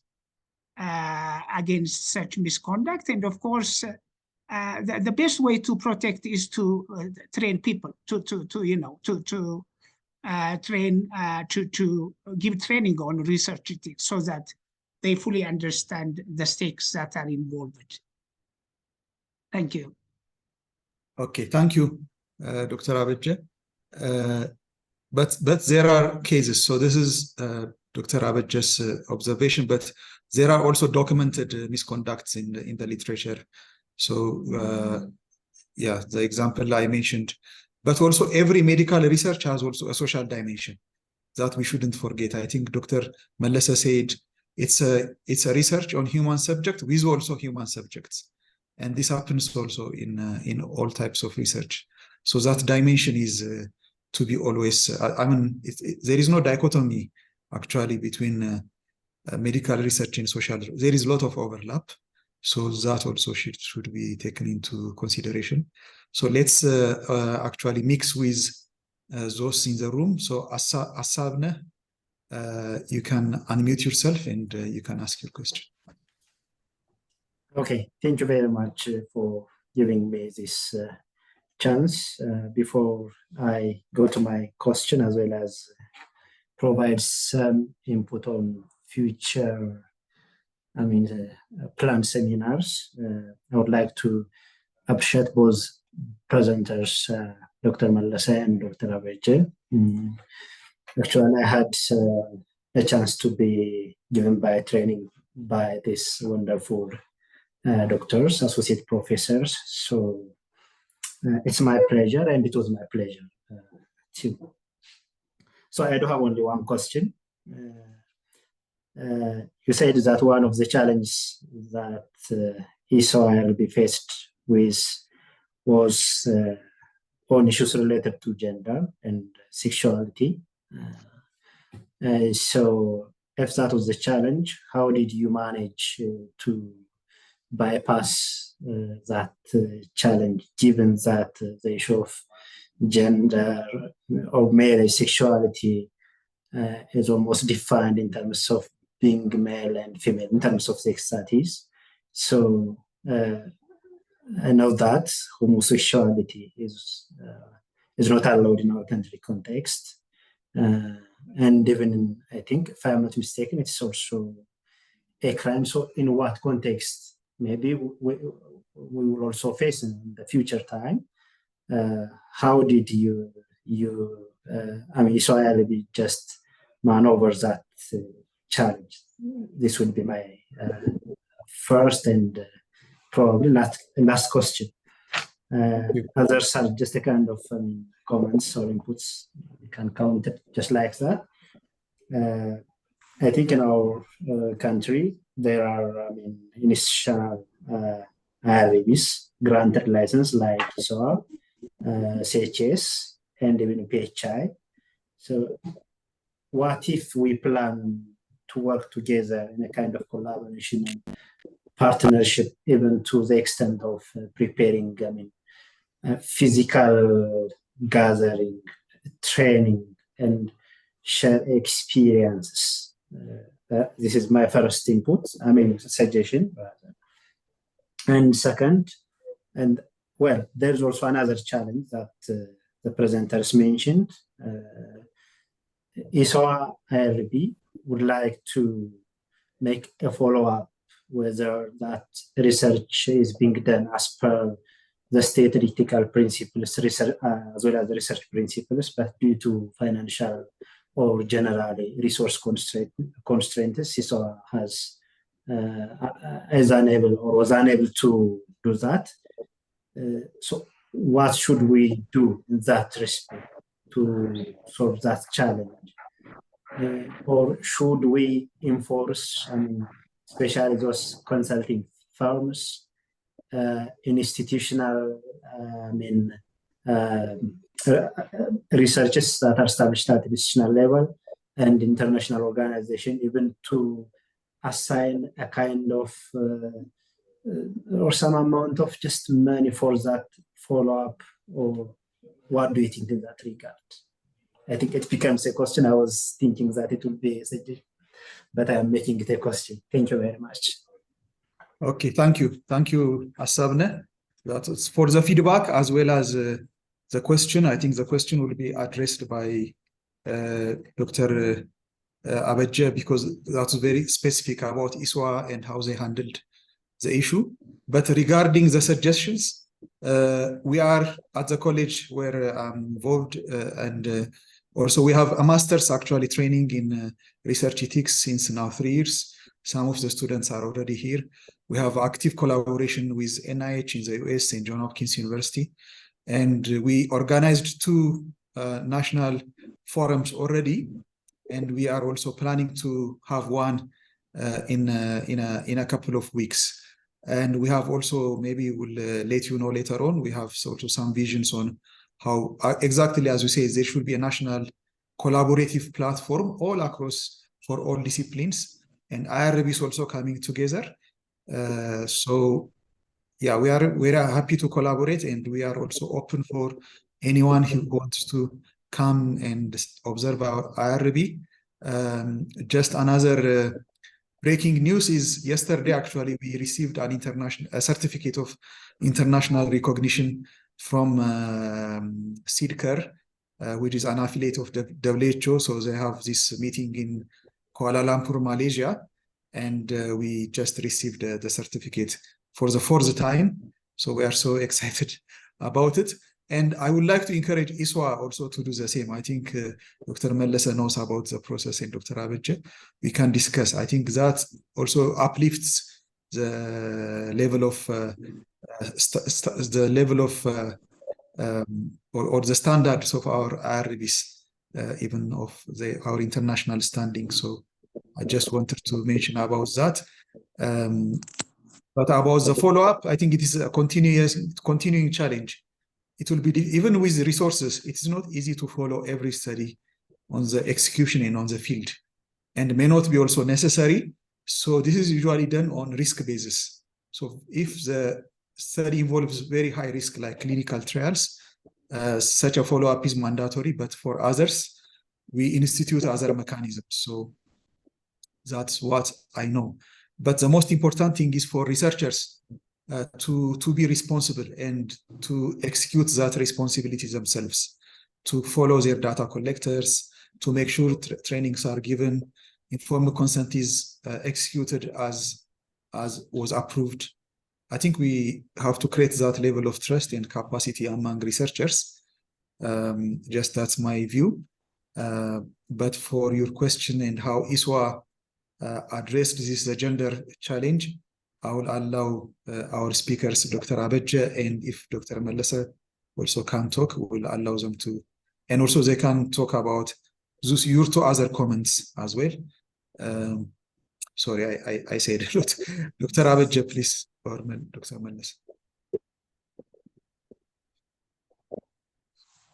B: against such misconduct. And of course, the best way to protect is to train people, to give training on research ethics so that they fully understand the stakes that are involved. Thank you.
A: Okay, thank you, Dr. Abeje. But there are cases. So this is Dr. Abeje's observation, but there are also documented misconducts in the literature. So the example I mentioned, but also every medical research has also a social dimension that we shouldn't forget. I think Dr. Melese said it's a research on human subject with also human subjects. And this happens also in all types of research. So that dimension is to be always, there is no dichotomy actually between medical research and social. There is a lot of overlap. So that also should be taken into consideration. So let's actually mix with those in the room. So Asabne, you can unmute yourself and you can ask your question.
E: Okay, thank you very much for giving me this chance. Before I go to my question, as well as provide some input on future, planned seminars, I would like to appreciate both presenters, Dr. Melese and Dr. Abeje. Actually, I had a chance to be given by training by these wonderful doctors, associate professors. So it's my pleasure, and it was my pleasure too. So I do have only one question. You said that one of the challenges that ESSSWA will be faced with was on issues related to gender and sexuality. So if that was the challenge, how did you manage to bypass that challenge, given that the issue of gender or marriage sexuality is almost defined in terms of being male and female, in terms of sex, that is. So I know that homosexuality is not allowed in our country context. And even in, I think, if I'm not mistaken, it's also a crime. So in what context maybe we will also face in the future time? How did you Israel just maneuver that challenge? This will be my first and probably last question. Others are just a kind of comments or inputs. You can count it just like that. I think in our country, there are initial IRBs granted license like SOA, CHS, and even PHI. So what if we plan to work together in a kind of collaboration and partnership, even to the extent of preparing, physical gathering, training, and share experiences. This is my first input, suggestion. And second, well, there's also another challenge that the presenters mentioned. ESSSWA IRB would like to make a follow-up whether that research is being done as per the state ethical principles, as well as the research principles, but due to financial or generally resource constraints, ESSSWA is unable or was unable to do that. So what should we do in that respect to solve that challenge? Or should we enforce, especially those consulting firms, institutional researches that are established at institutional level and international organization, even to assign a kind of or some amount of just money for that follow-up? Or what do you think in that regard? I think it becomes a question. I was thinking that it would be a suggestion, but I am making it a question. Thank you very much.
A: Okay, thank you. Thank you, Asabne. That's for the feedback as well as the question. I think the question will be addressed by Dr. Abeje, because that's very specific about ESSSWA and how they handled the issue. But regarding the suggestions, we are at the college where I'm involved, and also we have a master's actually training in research ethics since now 3 years. Some of the students are already here. We have active collaboration with NIH in the US and Johns Hopkins University. And we organized 2 national forums already. And we are also planning to have one in a couple of weeks. And we have also, maybe we'll let you know later on, we have sort of some visions on how exactly, as we say, there should be a national collaborative platform all across for all disciplines. And IRB is also coming together. So yeah, we are happy to collaborate, and we are also open for anyone who wants to come and observe our IRB. Just another breaking news is yesterday, actually, we received a certificate of international recognition from SIDCAR, which is an affiliate of the WHO. So they have this meeting in Kuala Lumpur, Malaysia, and we just received the certificate for the 4th time. So we are so excited about it. And I would like to encourage ESSSWA also to do the same. I think Dr. Melese knows about the process, and Dr. Abeje, we can discuss. I think that also uplifts the level of or the standards of our IRBs, even of our international standing. So I just wanted to mention about that. But about the follow-up, I think it is a continuing challenge. It will be, even with the resources, it is not easy to follow every study on the execution and on the field, and may not be also necessary. So this is usually done on risk basis. So if the study involves very high risk, like clinical trials, such a follow-up is mandatory, but for others, we institute other mechanisms. So that's what I know. But the most important thing is for researchers to be responsible and to execute that responsibility themselves, to follow their data collectors, to make sure trainings are given, informed consent is executed as was approved. I think we have to create that level of trust and capacity among researchers. Just that's my view. But for your question and how ESSSWA addressed this gender challenge, I will allow our speakers, Dr. Abeje, and if Dr. Melese also can talk, we will allow them to. And also they can talk about your 2 other comments as well. Sorry, I said a lot. Dr. Abeje, please, or Dr. Melese.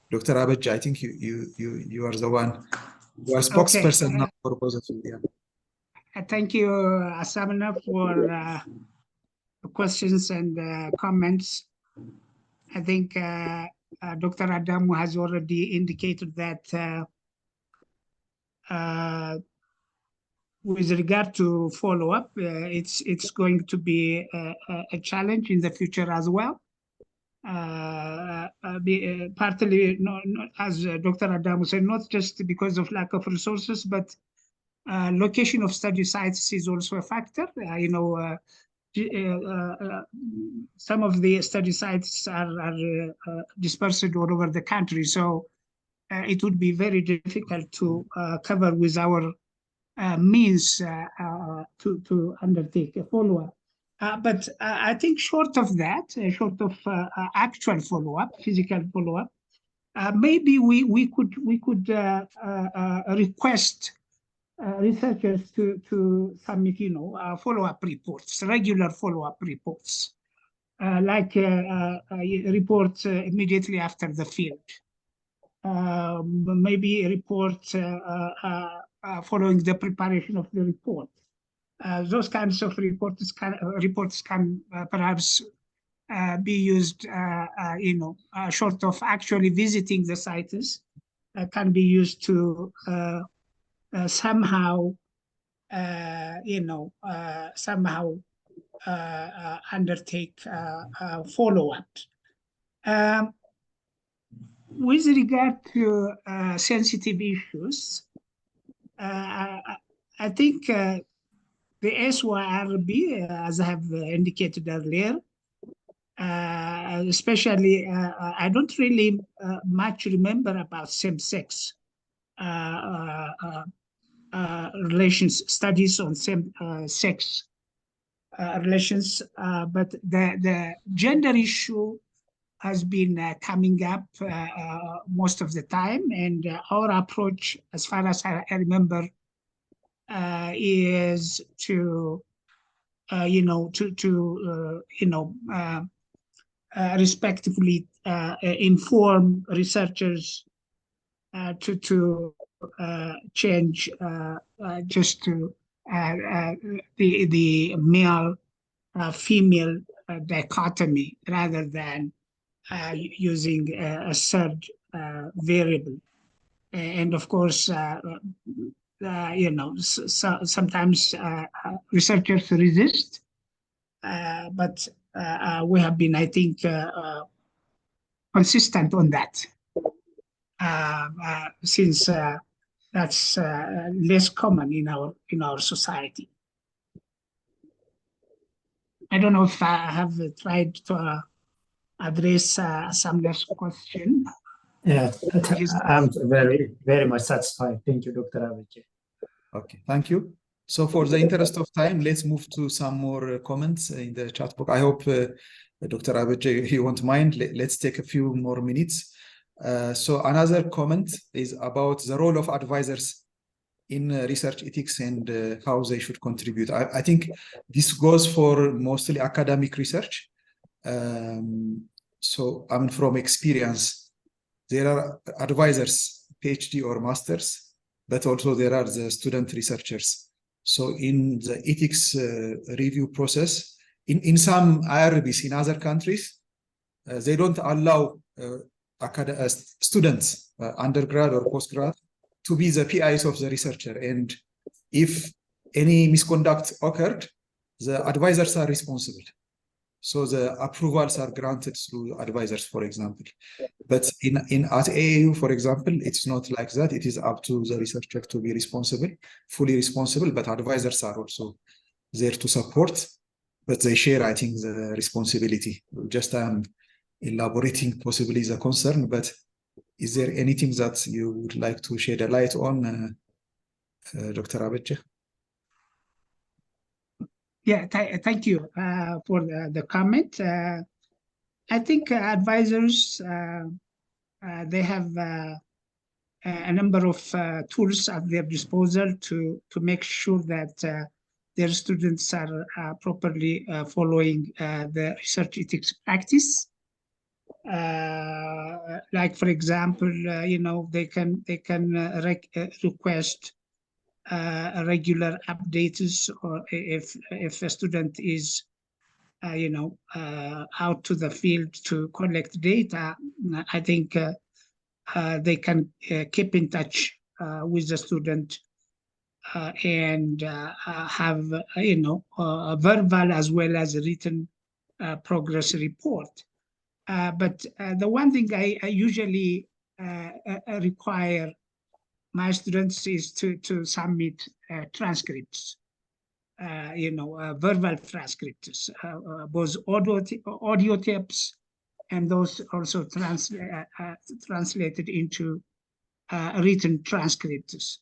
A: Dr. Abeje, I think you are the one. You are spokesperson now for both of you. Yeah.
B: Thank you, Asamna, for the questions and comments. I think Dr. Adamu has already indicated that with regard to follow-up, it's going to be a challenge in the future as well. Partly, as Dr. Adamu said, not just because of lack of resources, but location of study sites is also a factor. Some of the study sites are dispersed all over the country, so it would be very difficult to cover with our means to undertake a follow-up. But I think short of that, short of actual follow-up, physical follow-up, maybe we could request researchers to submit, follow-up reports, regular follow-up reports, like reports immediately after the field. Maybe a report following the preparation of the report. Those kinds of reports can perhaps be used, short of actually visiting the sites, can be used to somehow undertake follow-up. With regard to sensitive issues, I think the ESSSWA, as I have indicated earlier, especially, I don't really much remember about same-sex relations, studies on same-sex relations, but the gender issue has been coming up most of the time, and our approach, as far as I remember, is to respectively inform researchers to change just to the male female dichotomy rather than using a third variable. And of course, sometimes researchers resist, but we have been, I think, consistent on that, since that's less common in our society. I don't know if I have tried to address some less question.
E: Yeah, I'm very, very much satisfied. Thank you, Dr. Abeje.
A: Okay, thank you. So for the interest of time, let's move to some more comments in the chat box. I hope Dr. Abeje, you won't mind. Let's take a few more minutes. So another comment is about the role of advisors in research ethics and how they should contribute. I think this goes for mostly academic research. So I mean, from experience, there are advisors, PhD or masters, but also there are the student researchers. So in the ethics review process, in some IRBs in other countries, they don't allow students, undergrad or postgrad, to be the PIs of the researcher. And if any misconduct occurred, the advisors are responsible. So the approvals are granted through advisors, for example. But at AAU, for example, it's not like that. It is up to the researcher to be responsible, fully responsible, but advisors are also there to support, but they share, I think, the responsibility. Just elaborating possibly the concern, but is there anything that you would like to shed a light on, Dr. Abeje?
B: Yeah, thank you for the comment. I think advisors, they have a number of tools at their disposal to make sure that their students are properly following the research ethics practice. Like, for example, they can request regular updates, or if a student is out to the field to collect data, I think they can keep in touch with the student and have a verbal as well as a written progress report. But the one thing I usually require my students is to submit transcripts. Verbal transcripts, both audio tapes, and those also translated into written transcripts,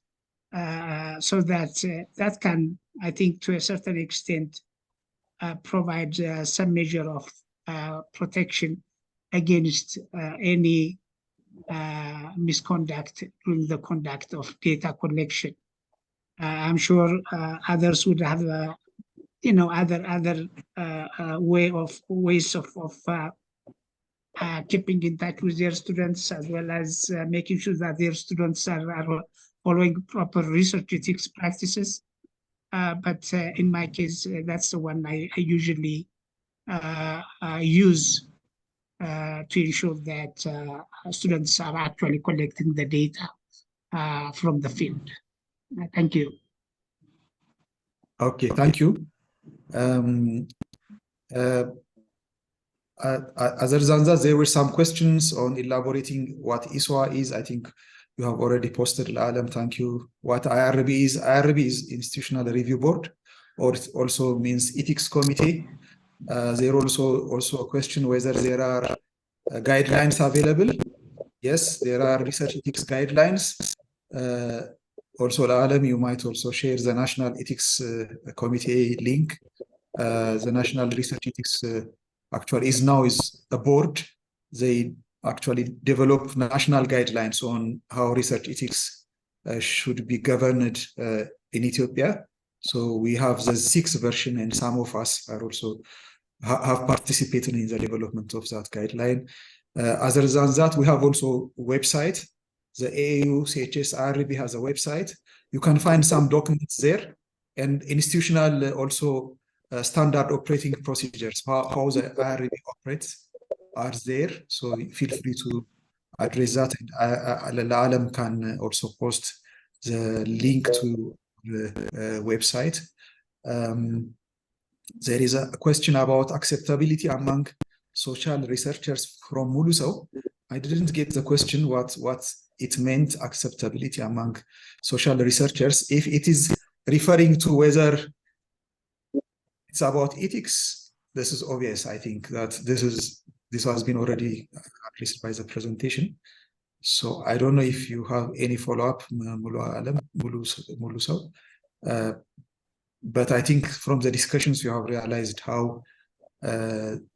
B: so that that can, I think, to a certain extent, provide some measure of protection against any misconduct during the conduct of data collection. I'm sure others would have, other ways of keeping in touch with their students, as well as making sure that their students are following proper research ethics practices. But in my case, that's the one I usually use to ensure that students are actually collecting the data from the field. Thank you.
A: Okay, thank you. Other than that, there were some questions on elaborating what ESSSWA is. I think you have already posted, Alam. Thank you. What IRB is? IRB is Institutional Review Board, or it also means Ethics Committee. There also a question whether there are guidelines available. Yes, there are research ethics guidelines. Also, Alam, you might also share the National Ethics Committee link. The National Research Ethics actually is a board. They actually develop national guidelines on how research ethics should be governed in Ethiopia. So we have the 6th version, and some of us are also have participated in the development of that guideline. Other than that, we have also a website. The AAU CHS IRB has a website. You can find some documents there, and institutional also standard operating procedures, how the IRB operates are there. So feel free to address that. And Alam can also post the link to the website. There is a question about acceptability among social researchers from Mulusau. I didn't get the question what it meant, acceptability among social researchers. If it is referring to whether it's about ethics, this is obvious. I think that this has been already addressed by the presentation. So I don't know if you have any follow-up, Mulusau. But I think from the discussions you have realized how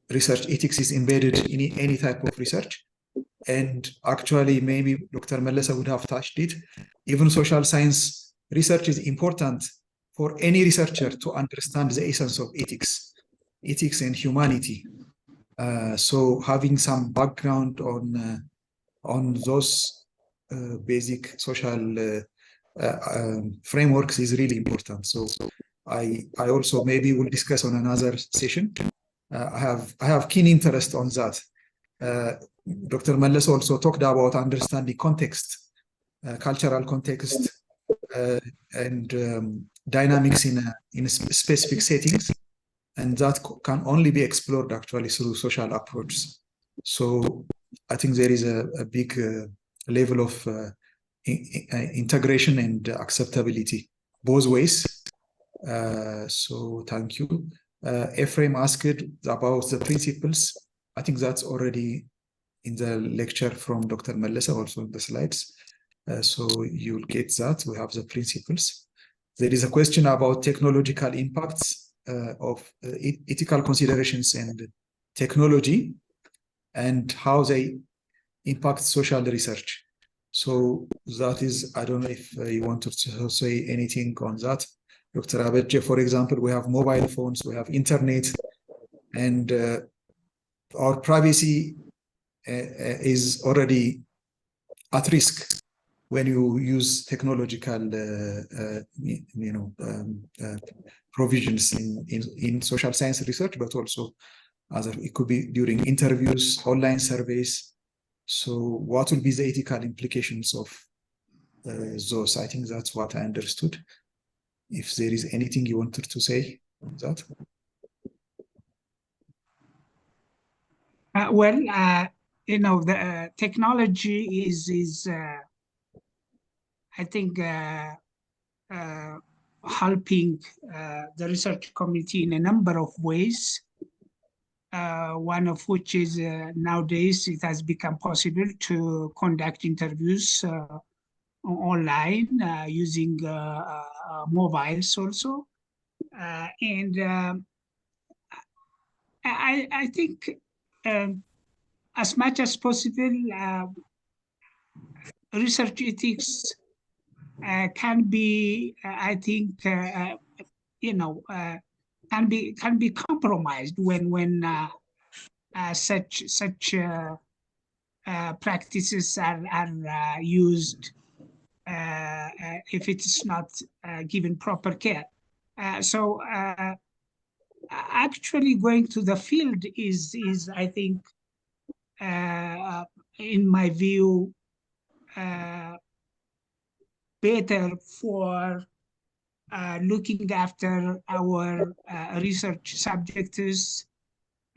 A: research ethics is embedded in any type of research. And actually, maybe Dr. Melese would have touched it. Even social science research is important for any researcher to understand the essence of ethics and humanity. So having some background on those basic social frameworks is really important. So I also maybe will discuss on another session. I have keen interest on that. Dr. Melese also talked about understanding context, cultural context, and dynamics in specific settings, and that can only be explored actually through social approaches. So I think there is a big level of integration and acceptability both ways. So thank you. Ephraim asked about the principles. I think that's already in the lecture from Dr. Melese, also in the slides. So you'll get that. We have the principles. There is a question about technological impacts of ethical considerations and technology and how they impact social research. So that is, I don't know if you want to say anything on that. Dr. Abeje, for example, we have mobile phones, we have internet, and our privacy is already at risk when you use technological, provisions in social science research, but also it could be during interviews, online surveys. So what will be the ethical implications of those? I think that's what I understood. If there is anything you wanted to say on that.
B: The technology is I think, helping the research community in a number of ways. One of which is nowadays it has become possible to conduct interviews online using mobiles also. And I think as much as possible, research ethics can be, I think, can be compromised when such practices are used if it is not given proper care. So actually going to the field is I think, in my view, better for looking after our research subjects.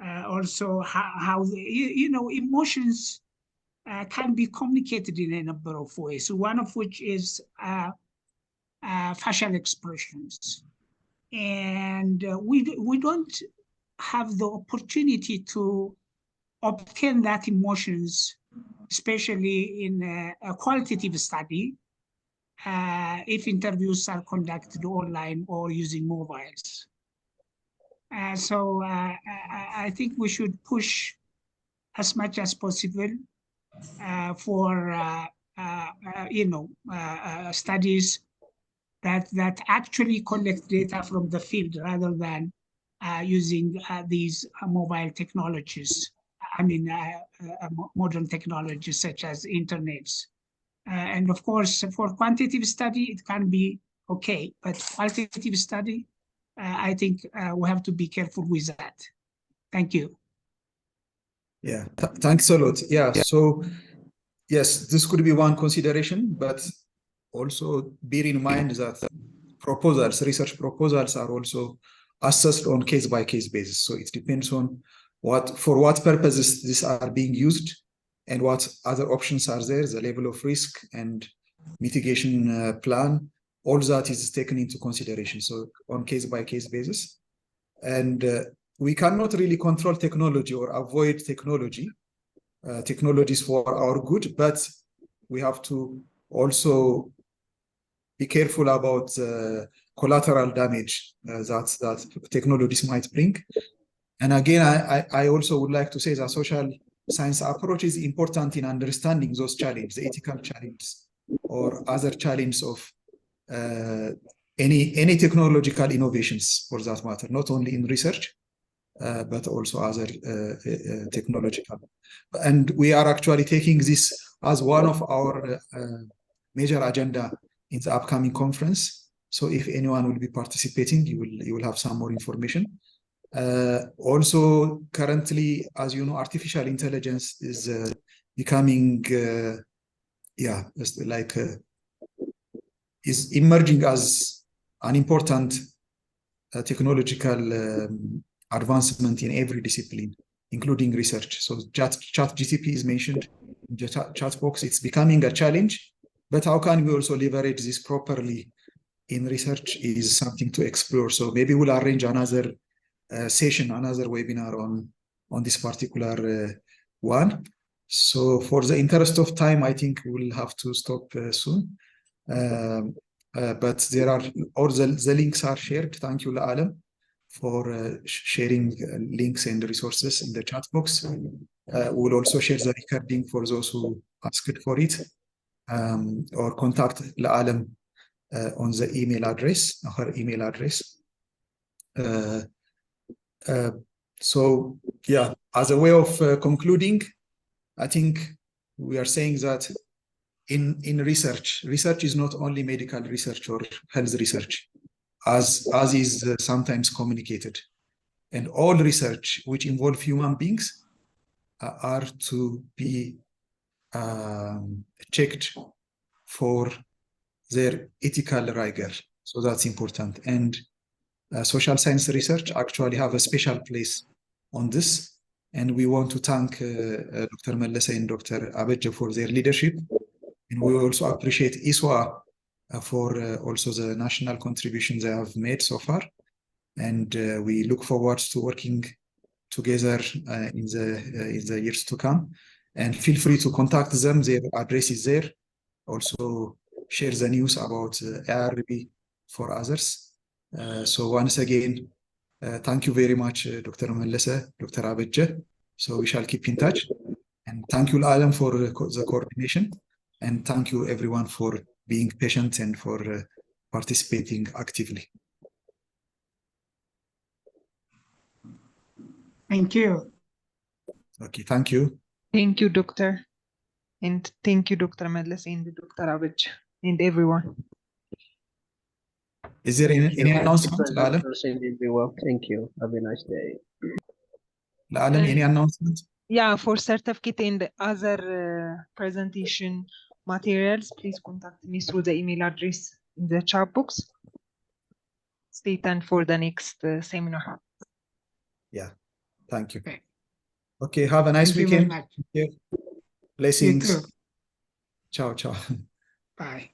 B: Also how emotions can be communicated in a number of ways, one of which is facial expressions. And we don't have the opportunity to obtain that emotions, especially in a qualitative study, if interviews are conducted online or using mobiles. So I think we should push as much as possible for studies that actually collect data from the field rather than using these mobile technologies. I mean, modern technologies such as internets. And of course, for quantitative study, it can be okay, but qualitative study, I think we have to be careful with that. Thank you.
A: Yeah, thanks a lot. Yeah, so yes, this could be one consideration, but also bear in mind that research proposals are also assessed on case-by-case basis. So it depends on for what purposes these are being used and what other options are there, the level of risk and mitigation plan, all that is taken into consideration. So on case-by-case basis. And we cannot really control technology or avoid technology. Technologies for our good, but we have to also be careful about collateral damage that technologies might bring. And again, I also would like to say that social science approach is important in understanding those challenges, the ethical challenges or other challenges of any technological innovations for that matter, not only in research, but also other technological. And we are actually taking this as one of our major agenda in the upcoming conference. So if anyone will be participating, you will have some more information. Also, currently, as you know, artificial intelligence is becoming, is emerging as an important technological advancement in every discipline, including research. So ChatGPT is mentioned in the chat box. It's becoming a challenge, but how can we also leverage this properly in research is something to explore. So maybe we'll arrange another session, another webinar on this particular one. So for the interest of time, I think we'll have to stop soon. But there are, all the links are shared. Thank you, Alam, for sharing links and resources in the chat box. We'll also share the recording for those who asked for it, or contact Alam on the email address, her email address. So yeah, as a way of concluding, I think we are saying that in research is not only medical research or health research, as is sometimes communicated. And all research which involve human beings are to be checked for their ethical rigor. So that's important. And social science research actually have a special place on this. And we want to thank Dr. Melese and Dr. Abeje for their leadership. And we also appreciate ESSSWA for also the national contributions they have made so far. And we look forward to working together in the years to come. And feel free to contact them. Their address is there. Also share the news about IRB for others. So once again, thank you very much, Dr. Melese, Dr. Abeje. So we shall keep in touch. And thank you, Adam, for the coordination. And thank you, everyone, for being patient and for participating actively.
B: Thank you.
A: Okay, thank you.
D: Thank you, Doctor. And thank you, Dr. Melese and Dr. Abeje and everyone.
A: Is there any announcement, Alam?
F: Thank you. Have a nice day.
A: Alam, any announcement?
D: Yeah, for certificate and other presentation materials, please contact me through the email address in the chat box. Stay tuned for the next seminar.
A: Yeah, thank you.
B: Okay.
A: Okay, have a nice
B: Thank you very
A: weekend.
B: much.
A: Blessings.
B: You too.
A: Ciao, ciao.
B: Bye.